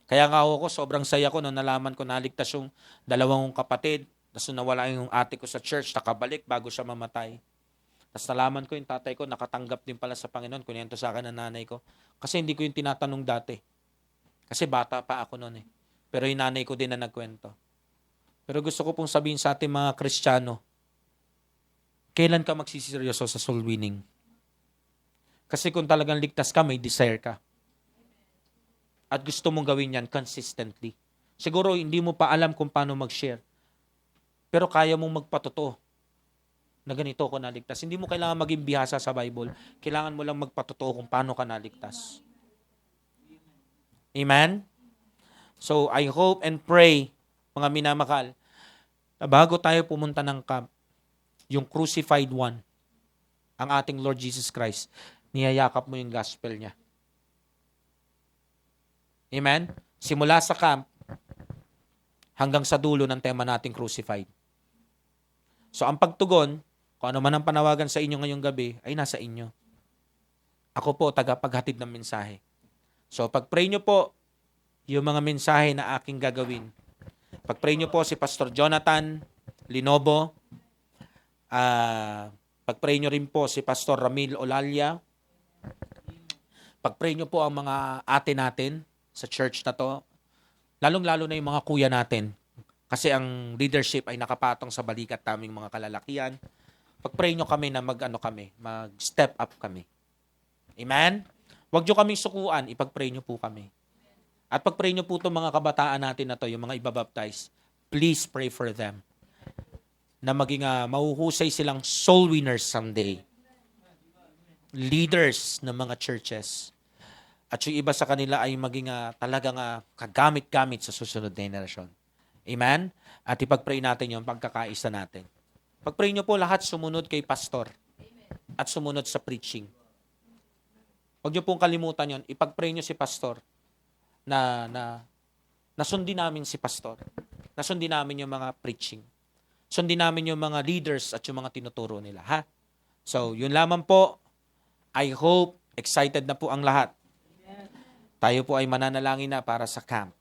Kaya nga ako, sobrang saya ko nung nalaman ko naligtas yung dalawang kapatid. Tapos nawala yung ate ko sa church, nakabalik bago siya mamatay. Tapos nalaman ko yung tatay ko, nakatanggap din pala sa Panginoon. Kunento sa akin ng nanay ko. Kasi hindi ko yung tinatanong dati. Kasi bata pa ako noon eh. Pero yung nanay ko din na nagkwento. Pero gusto ko pong sabihin sa ating mga Kristiyano, kailan ka magsisiseryoso sa soul winning? Kasi kung talagang ligtas ka, may desire ka. At gusto mong gawin yan consistently. Siguro hindi mo pa alam kung paano mag-share. Pero kaya mong magpatotoo na ganito ko naligtas. Hindi mo kailangan maging bihasa sa Bible. Kailangan mo lang magpatotoo kung paano ka naligtas. Amen? So, I hope and pray, mga minamahal, na bago tayo pumunta ng camp, yung crucified one, ang ating Lord Jesus Christ, niyayakap mo yung gospel niya. Amen? Simula sa camp, hanggang sa dulo ng tema nating crucified. So, ang pagtugon, kung ano man ang panawagan sa inyo ngayong gabi, ay nasa inyo. Ako po, tagapaghatid ng mensahe. So, pag-pray nyo po, yung mga mensahe na aking gagawin. Pag-pray nyo po si Pastor Jonathan Linobo. Pag-pray nyo rin po si Pastor Ramil Olalia. Pag-pray nyo po ang mga ate natin sa church na to. Lalong-lalo na yung mga kuya natin. Kasi ang leadership ay nakapatong sa balikat naming mga kalalakihan. Pag-pray nyo kami na mag-step up kami. Amen? Huwag nyo kaming sukuan, ipag-pray nyo po kami. At pag-pray nyo po itong mga kabataan natin na to, yung mga ibabaptize, please pray for them. Na maging mahuhusay silang soul winners someday. Leaders ng mga churches. At yung iba sa kanila ay maging talagang kagamit-gamit sa susunod na henerasyon. Amen? At ipag-pray natin yung pagkakaisa natin. Pag-pray nyo po lahat sumunod kay pastor. At sumunod sa preaching. Huwag nyo pong kalimutan yon. Ipag-pray nyo si pastor na nasundin namin si pastor. Nasundin namin yung mga preaching. Sundin namin yung mga leaders at yung mga tinuturo nila. Ha? So, yun lamang po. I hope excited na po ang lahat. Tayo po ay mananalangin na para sa camp.